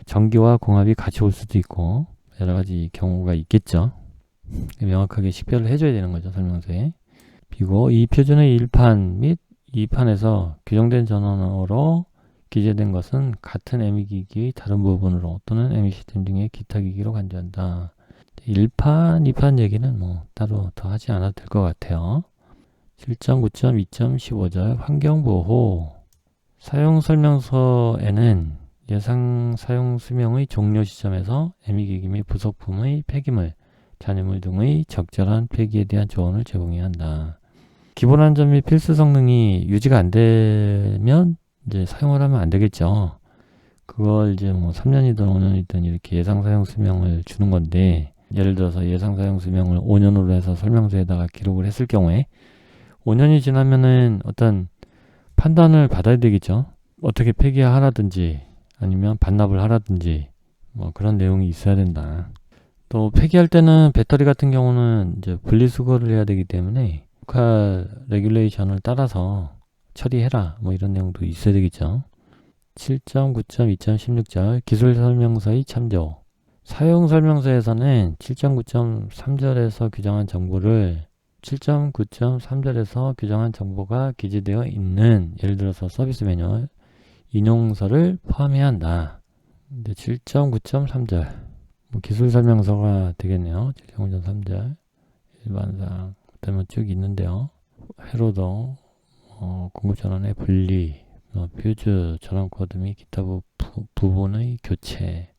전기와 공압이 같이 올 수도 있고 여러 가지 경우가 있겠죠. 명확하게 식별을 해줘야 되는 거죠, 설명서에. 그리고 이 표준의 1판 및 2판에서 규정된 전원으로 기재된 것은 같은 ME 기기의 다른 부분으로 또는 ME 시스템 등의 기타 기기로 간주한다. 1판, 2판 얘기는 뭐 따로 더 하지 않아도 될 것 같아요. 7.9.2.15절 환경보호 사용설명서에는 예상 사용 수명의 종료 시점에서 ME 기기 및 부속품의 폐기물, 잔여물 등의 적절한 폐기에 대한 조언을 제공해야 한다. 기본 안전 및 필수 성능이 유지가 안 되면 이제 사용을 하면 안 되겠죠. 그걸 이제 뭐 3년이든 5년이든 이렇게 예상 사용 수명을 주는 건데 예를 들어서 예상 사용 수명을 5년으로 해서 설명서에다가 기록을 했을 경우에 5년이 지나면은 어떤 판단을 받아야 되겠죠. 어떻게 폐기하라든지 아니면 반납을 하라든지 뭐 그런 내용이 있어야 된다. 또 폐기할 때는 배터리 같은 경우는 이제 분리수거를 해야 되기 때문에 국가 레귤레이션을 따라서 처리해라 뭐 이런 내용도 있어야 되겠죠. 7.9.2.16절 기술설명서의 참조 사용설명서에서는 7.9.3절에서 규정한 정보를 7.9.3절에서 규정한 정보가 기재되어 있는 예를 들어서 서비스 매뉴얼 인용서를 포함해야 한다. 7.9.3절 뭐 기술설명서가 되겠네요. 7.9.3절 일반상 되면 쭉 있는데요. 회로도 공급전원의 분리 퓨즈, 전원 코드 및 기타 부분의 교체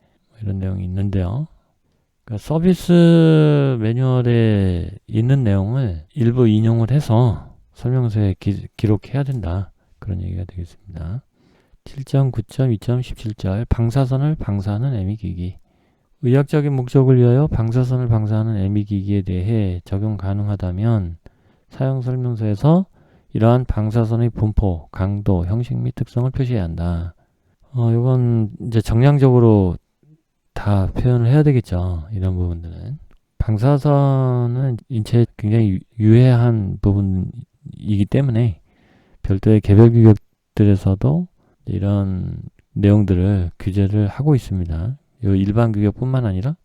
이런 내용이 있는데요. 그러니까 서비스 매뉴얼에 있는 내용을 일부 인용을 해서 설명서에 기록해야 된다. 그런 얘기가 되겠습니다. 7.9.2.17절 방사선을 방사하는 ME 기기 의학적인 목적을 위하여 방사선을 방사하는 ME 기기에 대해 적용 가능하다면 사용 설명서에서 이러한 방사선의 분포, 강도, 형식 및 특성을 표시해야 한다. 이건 이제 정량적으로 다 표현을 해야 되겠죠. 이런 부분들은. 방사선은 인체에 굉장히 유해한 부분이기 때문에 별도의 개별 규격들에서도 이런 내용들을 규제를 하고 있습니다. 일반 규격뿐만 아니라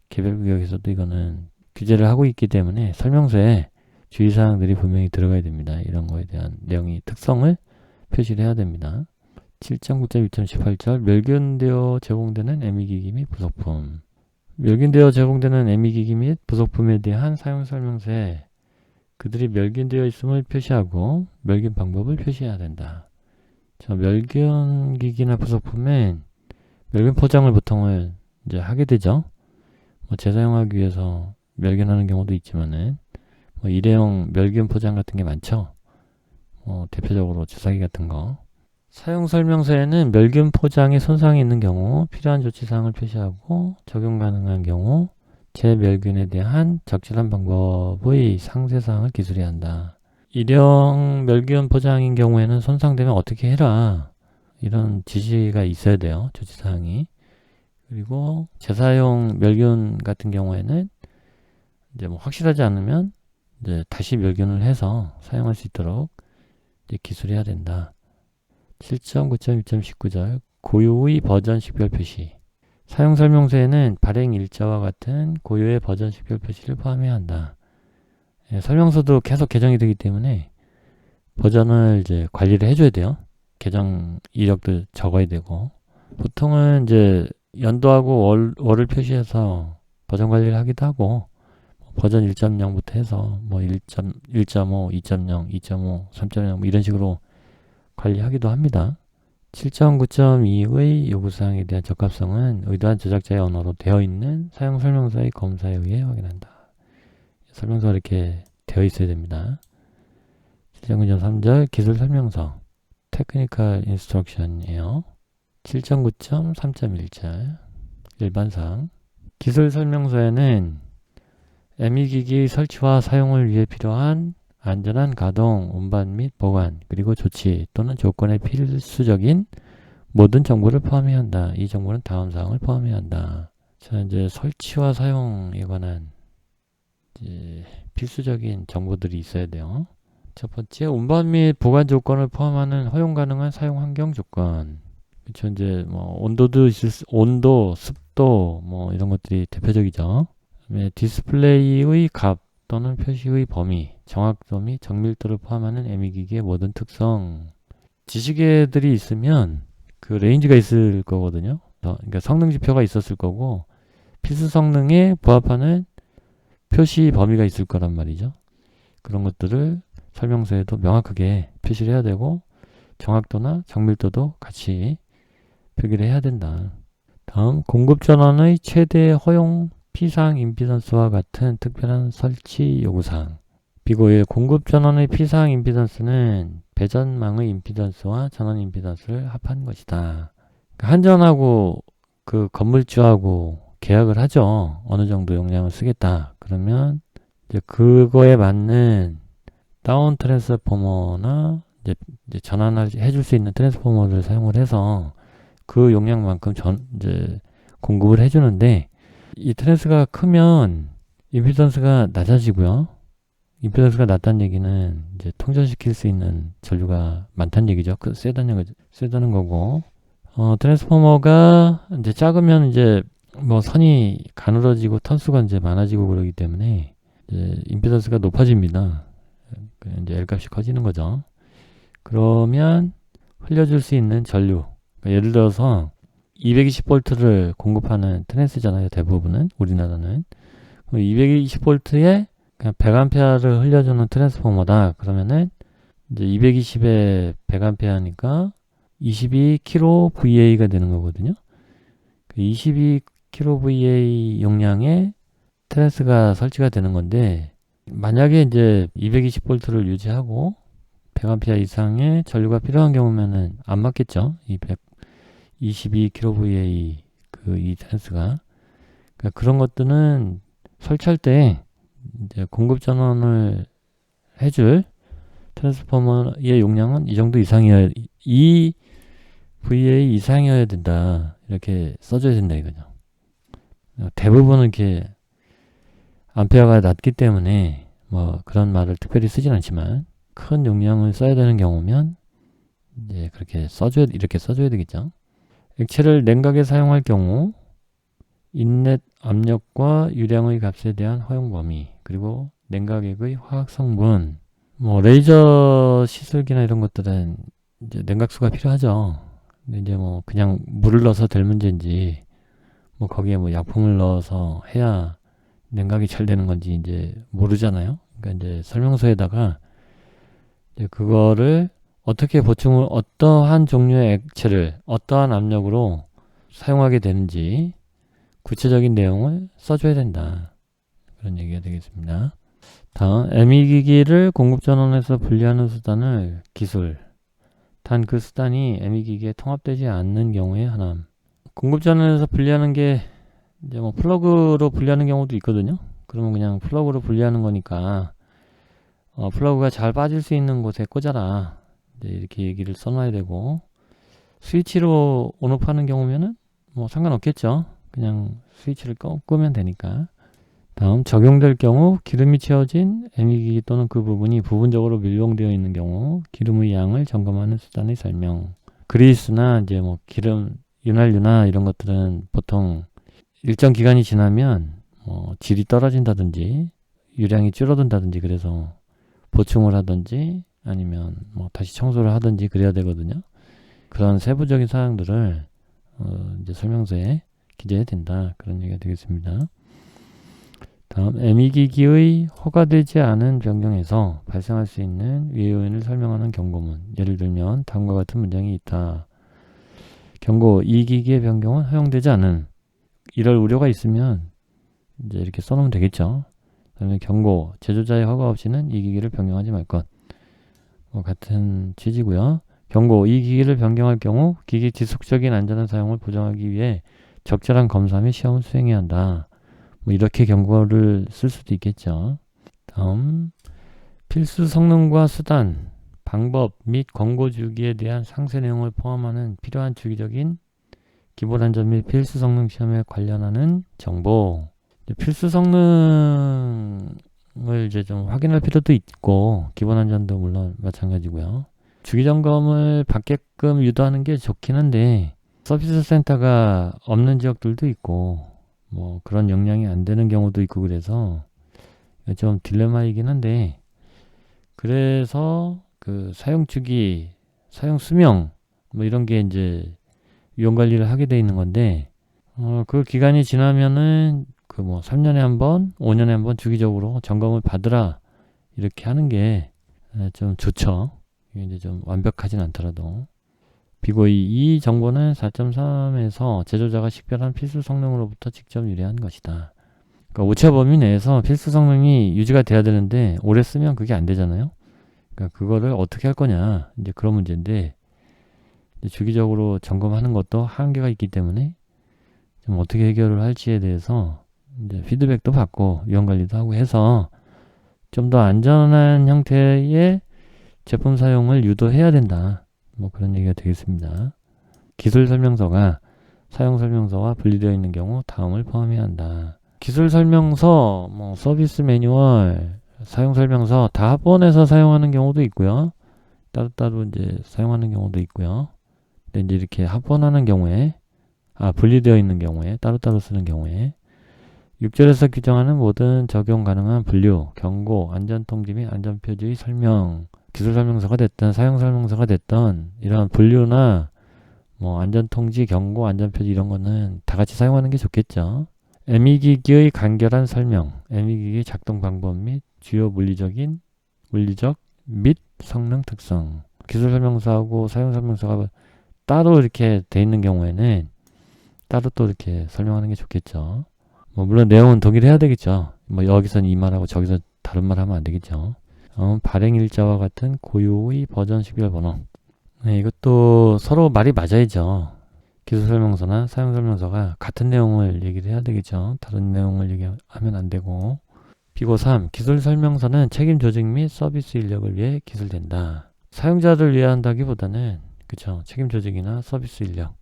개별 규격에서도 이거는 규제를 하고 있기 때문에 설명서에 주의사항들이 분명히 들어가야 됩니다. 이런 거에 대한 내용이 특성을 표시를 해야 됩니다. 7.9.2.18절 멸균되어 제공되는 ME 기기 및 부속품 멸균되어 제공되는 ME 기기 및 부속품에 대한 사용 설명서에 그들이 멸균되어 있음을 표시하고 멸균 방법을 표시해야 된다. 멸균 기기나 부속품은 멸균 포장을 보통을 이제 하게 되죠. 뭐 재사용하기 위해서 멸균하는 경우도 있지만은 뭐 일회용 멸균 포장 같은 게 많죠. 대표적으로 주사기 같은 거. 사용 설명서에는 멸균 포장에 손상이 있는 경우 필요한 조치사항을 표시하고 적용 가능한 경우 재멸균에 대한 적절한 방법의 상세사항을 기술해야 한다. 일회용 멸균 포장인 경우에는 손상되면 어떻게 해라. 이런 지시가 있어야 돼요. 조치사항이. 그리고 재사용 멸균 같은 경우에는 이제 뭐 확실하지 않으면 이제 다시 멸균을 해서 사용할 수 있도록 이제 기술해야 된다. 7.9.2.19절 고유의 버전 식별 표시 사용 설명서에는 발행 일자와 같은 고유의 버전 식별 표시를 포함해야 한다. 설명서도 계속 개정이 되기 때문에 버전을 이제 관리를 해줘야 돼요. 개정 이력도 적어야 되고 보통은 이제 연도하고 월을 표시해서 버전 관리를 하기도 하고 버전 1.0부터 해서 뭐 1.5, 2.0, 2.5, 3.0 뭐 이런 식으로 관리하기도 합니다. 7.9.2의 요구사항에 대한 적합성은 의도한 제작자의 언어로 되어 있는 사용 설명서의 검사에 의해 확인한다. 설명서가 이렇게 되어 있어야 됩니다. 7.9.3절 기술 설명서 테크니컬 인스트럭션이에요. 7.9.3.1절 일반사항 기술 설명서에는 ME 기기의 설치와 사용을 위해 필요한 안전한 가동, 운반 및 보관, 그리고 조치 또는 조건에 필수적인 모든 정보를 포함해야 한다. 이 정보는 다음 사항을 포함해야 한다. 자, 이제 설치와 사용에 관한 이제 필수적인 정보들이 있어야 돼요. 첫 번째, 운반 및 보관 조건을 포함하는 허용 가능한 사용 환경 조건. 그쵸, 이제 뭐 온도도 있을 온도, 습도 뭐 이런 것들이 대표적이죠. 그다음에 디스플레이의 값 또는 표시의 범위, 정확도 및 정밀도를 포함하는 ME 기기의 모든 특성. 지시계들이 있으면 그 레인지가 있을 거거든요. 그러니까 성능 지표가 있었을 거고 필수 성능에 부합하는 표시 범위가 있을 거란 말이죠. 그런 것들을 설명서에도 명확하게 표시를 해야 되고 정확도나 정밀도도 같이 표기를 해야 된다. 다음 공급 전원의 최대 허용 피상 임피던스와 같은 특별한 설치 요구사항. 비고의 공급 전원의 피상 임피던스는 배전망의 임피던스와 전원 임피던스를 합한 것이다. 한전하고 그 건물주하고 계약을 하죠. 어느 정도 용량을 쓰겠다. 그러면 이제 그거에 맞는 다운 트랜스포머나 이제 전환을 해줄 수 있는 트랜스포머를 사용을 해서 그 용량만큼 이제 공급을 해주는데 이 트랜스가 크면 임피던스가 낮아지고요. 임피던스가 낮다는 얘기는 이제 통전시킬 수 있는 전류가 많다는 얘기죠. 세다는 거고. 트랜스포머가 이제 작으면 이제 뭐 선이 가늘어지고 턴수가 이제 많아지고 그러기 때문에 이제 임피던스가 높아집니다. 이제 L값이 커지는 거죠. 그러면 흘려줄 수 있는 전류. 그러니까 예를 들어서 220V를 공급하는 트랜스잖아요. 대부분은 우리나라는 220V에 그냥 100A를 흘려주는 트랜스포머다. 그러면은 이제 220에 100A니까 22kVA가 되는 거거든요. 22kVA 용량의 트랜스가 설치가 되는 건데 만약에 이제 220V를 유지하고 100A 이상의 전류가 필요한 경우면은 안 맞겠죠. 22kVA 이 트랜스가. 그러니까 그런 것들은 설치할 때 이제 공급 전원을 해줄 트랜스포머의 용량은 이 정도 이상이어야, 이 VA 이상이어야 된다. 이렇게 써줘야 된다 이거죠. 대부분은 이렇게 암페어가 낮기 때문에 뭐 그런 말을 특별히 쓰진 않지만 큰 용량을 써야 되는 경우면 이제 이렇게 써줘야 되겠죠. 액체를 냉각에 사용할 경우 인넷 압력과 유량의 값에 대한 허용 범위, 그리고 냉각액의 화학 성분, 뭐 레이저 시술기나 이런 것들은 이제 냉각수가 필요하죠. 근데 이제 뭐 그냥 물을 넣어서 될 문제인지 뭐 거기에 뭐 약품을 넣어서 해야 냉각이 잘 되는 건지 이제 모르잖아요. 그러니까 이제 설명서에다가 이제 그거를 어떻게 보충을, 어떠한 종류의 액체를 어떠한 압력으로 사용하게 되는지 구체적인 내용을 써줘야 된다. 그런 얘기가 되겠습니다. 다음, ME 기기를 공급전원에서 분리하는 수단을 기술. 단 그 수단이 ME 기기에 통합되지 않는 경우에 하남. 공급전원에서 분리하는 게 이제 뭐 플러그로 분리하는 경우도 있거든요. 그러면 그냥 플러그로 분리하는 거니까 플러그가 잘 빠질 수 있는 곳에 꽂아라. 이렇게 얘기를 써놔야 되고, 스위치로 온오프하는 경우면은 뭐 상관없겠죠. 그냥 스위치를 끄면 되니까. 다음, 적용될 경우 기름이 채워진 ME 기기 또는 그 부분이 부분적으로 밀봉되어 있는 경우 기름의 양을 점검하는 수단의 설명. 그리스나 이제 뭐 기름, 윤활유나 이런 것들은 보통 일정 기간이 지나면 질이 떨어진다든지 유량이 줄어든다든지 그래서 보충을 하든지 아니면 뭐 다시 청소를 하든지 그래야 되거든요. 그런 세부적인 사항들을 이제 설명서에 기재해야 된다. 그런 얘기가 되겠습니다. 다음, ME 기기의 허가되지 않은 변경에서 발생할 수 있는 위해 요인을 설명하는 경고문. 예를 들면 다음과 같은 문장이 있다. 경고, 이 기기의 변경은 허용되지 않은. 이럴 우려가 있으면 이제 이렇게 써놓으면 되겠죠. 그다음에 경고, 제조자의 허가 없이는 이 기기를 변경하지 말 것. 뭐 같은 취지고요. 경고, 이 기기를 변경할 경우 기기 지속적인 안전한 사용을 보장하기 위해 적절한 검사 및 시험을 수행해야 한다. 뭐 이렇게 경고를 쓸 수도 있겠죠. 다음, 필수 성능과 수단, 방법 및 권고 주기에 대한 상세 내용을 포함하는 필요한 주기적인 기본 안전 및 필수 성능 시험에 관련하는 정보. 필수 성능을 이제 좀 확인할 필요도 있고, 기본 안전도 물론 마찬가지고요. 주기 점검을 받게끔 유도하는 게 좋긴 한데, 서비스 센터가 없는 지역들도 있고, 뭐 그런 역량이 안 되는 경우도 있고, 그래서 좀 딜레마이긴 한데, 그래서 그 사용 주기, 사용 수명 뭐 이런 게 이제 위험 관리를 하게 돼 있는 건데, 그 기간이 지나면은 그 뭐 3년에 한 번, 5년에 한 번 주기적으로 점검을 받으라 이렇게 하는 게 좀 좋죠. 이게 이제 좀 완벽하진 않더라도. 비고의 이 정보는 4.3에서 제조자가 식별한 필수 성능으로부터 직접 유래한 것이다. 그러니까 오차 범위 내에서 필수 성능이 유지가 돼야 되는데 오래 쓰면 그게 안 되잖아요. 그러니까 그거를 어떻게 할 거냐, 이제 그런 문제인데, 이제 주기적으로 점검하는 것도 한계가 있기 때문에 좀 어떻게 해결을 할지에 대해서 이제 피드백도 받고 위험 관리도 하고 해서 좀 더 안전한 형태의 제품 사용을 유도해야 된다. 뭐 그런 얘기가 되겠습니다. 기술 설명서가 사용 설명서와 분리되어 있는 경우 다음을 포함해야 한다. 기술 설명서, 뭐 서비스 매뉴얼, 사용 설명서 다 합본해서 사용하는 경우도 있고요. 따로따로 이제 사용하는 경우도 있고요. 근데 이제 이렇게 합본하는 경우에, 분리되어 있는 경우에, 따로따로 쓰는 경우에 6절에서 규정하는 모든 적용 가능한 분류, 경고, 안전통지 및 안전표지의 설명, 기술 설명서가 됐든 사용 설명서가 됐든 이런 분류나 뭐 안전통지, 경고, 안전표지 이런 거는 다 같이 사용하는 게 좋겠죠. ME기기의 간결한 설명, ME기기 작동 방법 및 주요 물리적 및 성능 특성. 기술 설명서하고 사용 설명서가 따로 이렇게 돼 있는 경우에는 따로 또 이렇게 설명하는 게 좋겠죠. 뭐 물론 내용은 동일해야 되겠죠. 뭐 여기서는 이 말하고 저기서 다른 말 하면 안 되겠죠. 발행 일자와 같은 고유의 버전 식별 번호. 네, 이것도 서로 말이 맞아야죠. 기술 설명서나 사용 설명서가 같은 내용을 얘기를 해야 되겠죠. 다른 내용을 얘기하면 안 되고. 비고 3. 기술 설명서는 책임 조직 및 서비스 인력을 위해 기술된다. 사용자를 위해 한다기보다는 그쵸, 책임 조직이나 서비스 인력,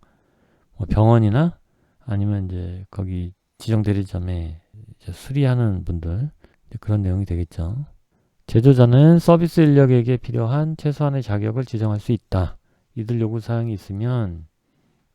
뭐 병원이나 아니면 이제 거기 지정 대리점에 이제 수리하는 분들, 그런 내용이 되겠죠. 제조자는 서비스 인력에게 필요한 최소한의 자격을 지정할 수 있다. 이들 요구사항이 있으면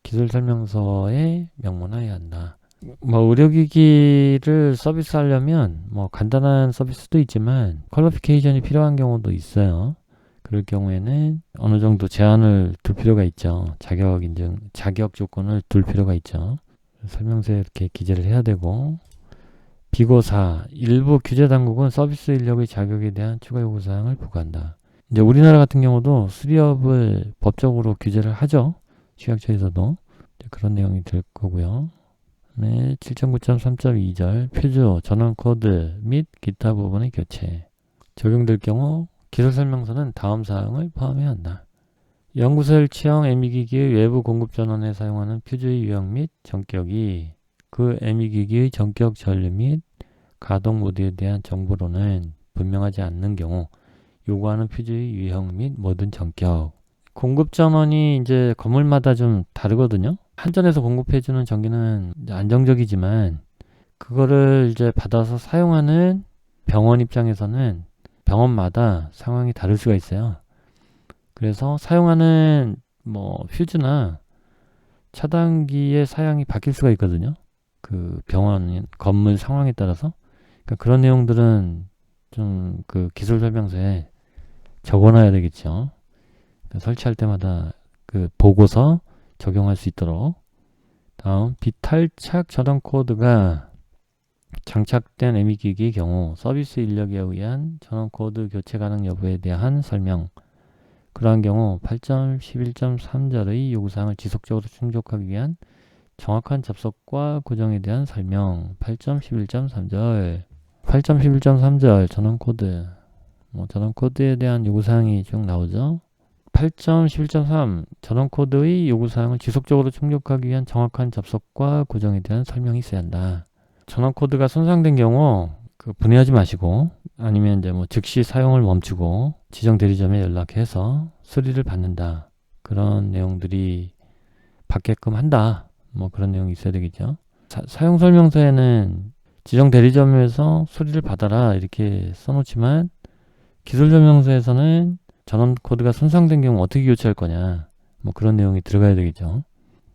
기술 설명서에 명문화해야 한다. 뭐 의료기기를 서비스하려면 뭐 간단한 서비스도 있지만 퀄리피케이션이 필요한 경우도 있어요. 그럴 경우에는 어느 정도 제한을 둘 필요가 있죠. 자격 인증, 자격 조건을 둘 필요가 있죠. 설명서에 이렇게 기재를 해야 되고. 비고 4. 일부 규제 당국은 서비스 인력의 자격에 대한 추가 요구사항을 부과한다. 이제 우리나라 같은 경우도 수리업을 법적으로 규제를 하죠. 취약처에서도 그런 내용이 될 거고요. 네, 7.9.3.2절 표주, 전원 코드 및 기타 부분의 교체. 적용될 경우 기술 설명서는 다음 사항을 포함해야 한다. 연구소 일치형 ME기기의 외부 공급 전원에 사용하는 퓨즈의 유형 및 전격이 그 ME기기의 전격 전류 및 가동 모드에 대한 정보로는 분명하지 않는 경우 요구하는 퓨즈의 유형 및 모든 전격. 공급 전원이 이제 건물마다 좀 다르거든요. 한전에서 공급해주는 전기는 이제 안정적이지만 그거를 이제 받아서 사용하는 병원 입장에서는 병원마다 상황이 다를 수가 있어요. 그래서 사용하는 뭐 퓨즈나 차단기의 사양이 바뀔 수가 있거든요. 그 병원 건물 상황에 따라서. 그러니까 그런 내용들은 좀 그 기술 설명서에 적어놔야 되겠죠. 그러니까 설치할 때마다 그 보고서 적용할 수 있도록. 다음, 비탈착 전원 코드가 장착된 ME기기의 경우 서비스 인력에 의한 전원 코드 교체 가능 여부에 대한 설명. 그러한 경우 8.11.3절의 요구사항을 지속적으로 충족하기 위한 정확한 접속과 고정에 대한 설명. 8.11.3절 8.11.3절 전원코드, 전원코드에 대한 요구사항이 쭉 나오죠. 8.11.3 전원코드의 요구사항을 지속적으로 충족하기 위한 정확한 접속과 고정에 대한 설명이 있어야 한다. 전원코드가 손상된 경우 분해하지 마시고, 아니면 이제 즉시 사용을 멈추고 지정 대리점에 연락해서 수리를 받는다, 그런 내용들이 받게끔 한다, 그런 내용이 있어야 되겠죠. 사용 설명서에는 지정 대리점에서 수리를 받아라 이렇게 써놓지만, 기술 설명서에서는 전원 코드가 손상된 경우 어떻게 교체할 거냐, 그런 내용이 들어가야 되겠죠.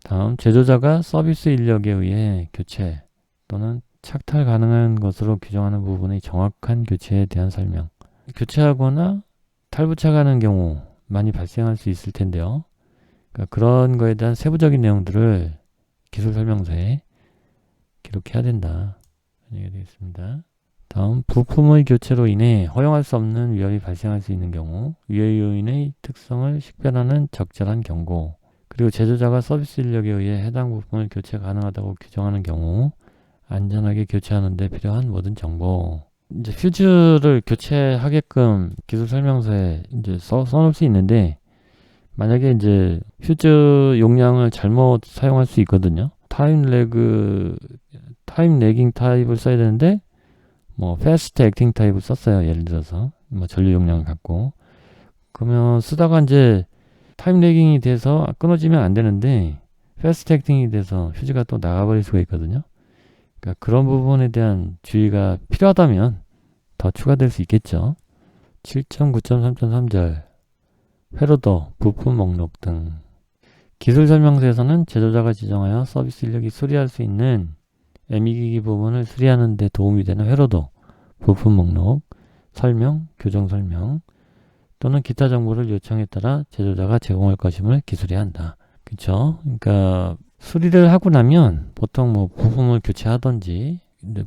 다음, 제조자가 서비스 인력에 의해 교체 또는 착탈 가능한 것으로 규정하는 부분의 정확한 교체에 대한 설명. 교체하거나 탈부착하는 경우 많이 발생할 수 있을 텐데요. 그러니까 그런 거에 대한 세부적인 내용들을 기술 설명서에 기록해야 된다, 얘기가 되겠습니다. 다음, 부품의 교체로 인해 허용할 수 없는 위험이 발생할 수 있는 경우 위의 요인의 특성을 식별하는 적절한 경고, 그리고 제조자가 서비스 인력에 의해 해당 부품을 교체 가능하다고 규정하는 경우 안전하게 교체하는 데 필요한 모든 정보. 이제 퓨즈를 교체하게끔 기술 설명서에 이제 써놓을 수 있는데, 만약에 이제 퓨즈 용량을 잘못 사용할 수 있거든요. 타임 레깅 타입을 써야 되는데 패스트 액팅 타입을 썼어요. 예를 들어서 전류 용량을 갖고, 그러면 쓰다가 이제 타임 레깅이 돼서 끊어지면 안 되는데 패스트 액팅이 돼서 퓨즈가 또 나가버릴 수가 있거든요. 그러니까 그런 부분에 대한 주의가 필요하다면 더 추가될 수 있겠죠. 7.9.3.3절 회로도, 부품 목록 등. 기술 설명서에서는 제조자가 지정하여 서비스 인력이 수리할 수 있는 애미기기 부분을 수리하는 데 도움이 되는 회로도, 부품 목록, 설명, 교정 설명 또는 기타 정보를 요청에 따라 제조자가 제공할 것임을 기술해야 한다. 그쵸? 그러니까 수리를 하고 나면 보통 부품을 교체하던지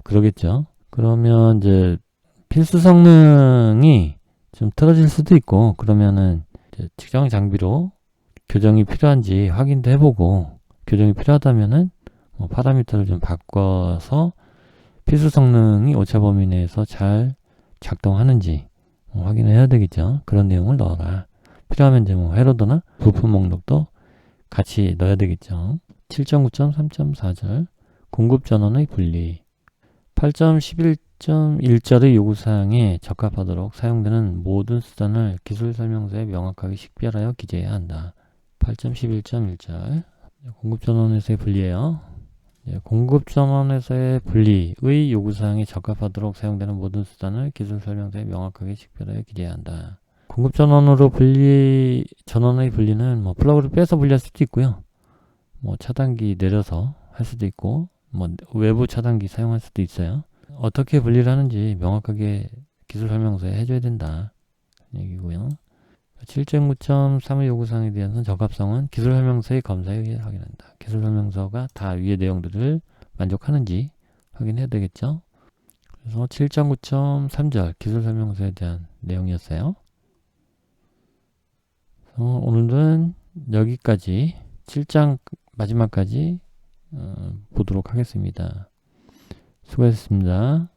그러겠죠. 그러면 이제 필수 성능이 좀 틀어질 수도 있고, 그러면은 이제 측정 장비로 교정이 필요한지 확인도 해보고, 교정이 필요하다면은 파라미터를 좀 바꿔서 필수 성능이 오차 범위 내에서 잘 작동하는지 확인해야 되겠죠. 그런 내용을 넣어라. 필요하면 이제 회로도나 부품 목록도 같이 넣어야 되겠죠. 7.9.3.4절 공급 전원의 분리. 8.11.1절의 요구사항에 적합하도록 사용되는 모든 수단을 기술 설명서에 명확하게 식별하여 기재해야 한다. 8.11.1절 공급 전원에서의 분리예요. 공급 전원에서의 분리의 요구사항에 적합하도록 사용되는 모든 수단을 기술 설명서에 명확하게 식별하여 기재해야 한다. 공급 전원으로 전원의 분리는 플러그를 빼서 분리할 수도 있고요. 차단기 내려서 할 수도 있고, 외부 차단기 사용할 수도 있어요. 어떻게 분리를 하는지 명확하게 기술 설명서에 해줘야 된다, 얘기고요. 7.9.3의 요구사항에 대한 적합성은 기술 설명서의 검사에 의해 확인한다. 기술 설명서가 다 위의 내용들을 만족하는지 확인해야 되겠죠. 그래서 7.9.3절 기술 설명서에 대한 내용이었어요. 오늘은 여기까지 7장 마지막까지 보도록 하겠습니다. 수고하셨습니다.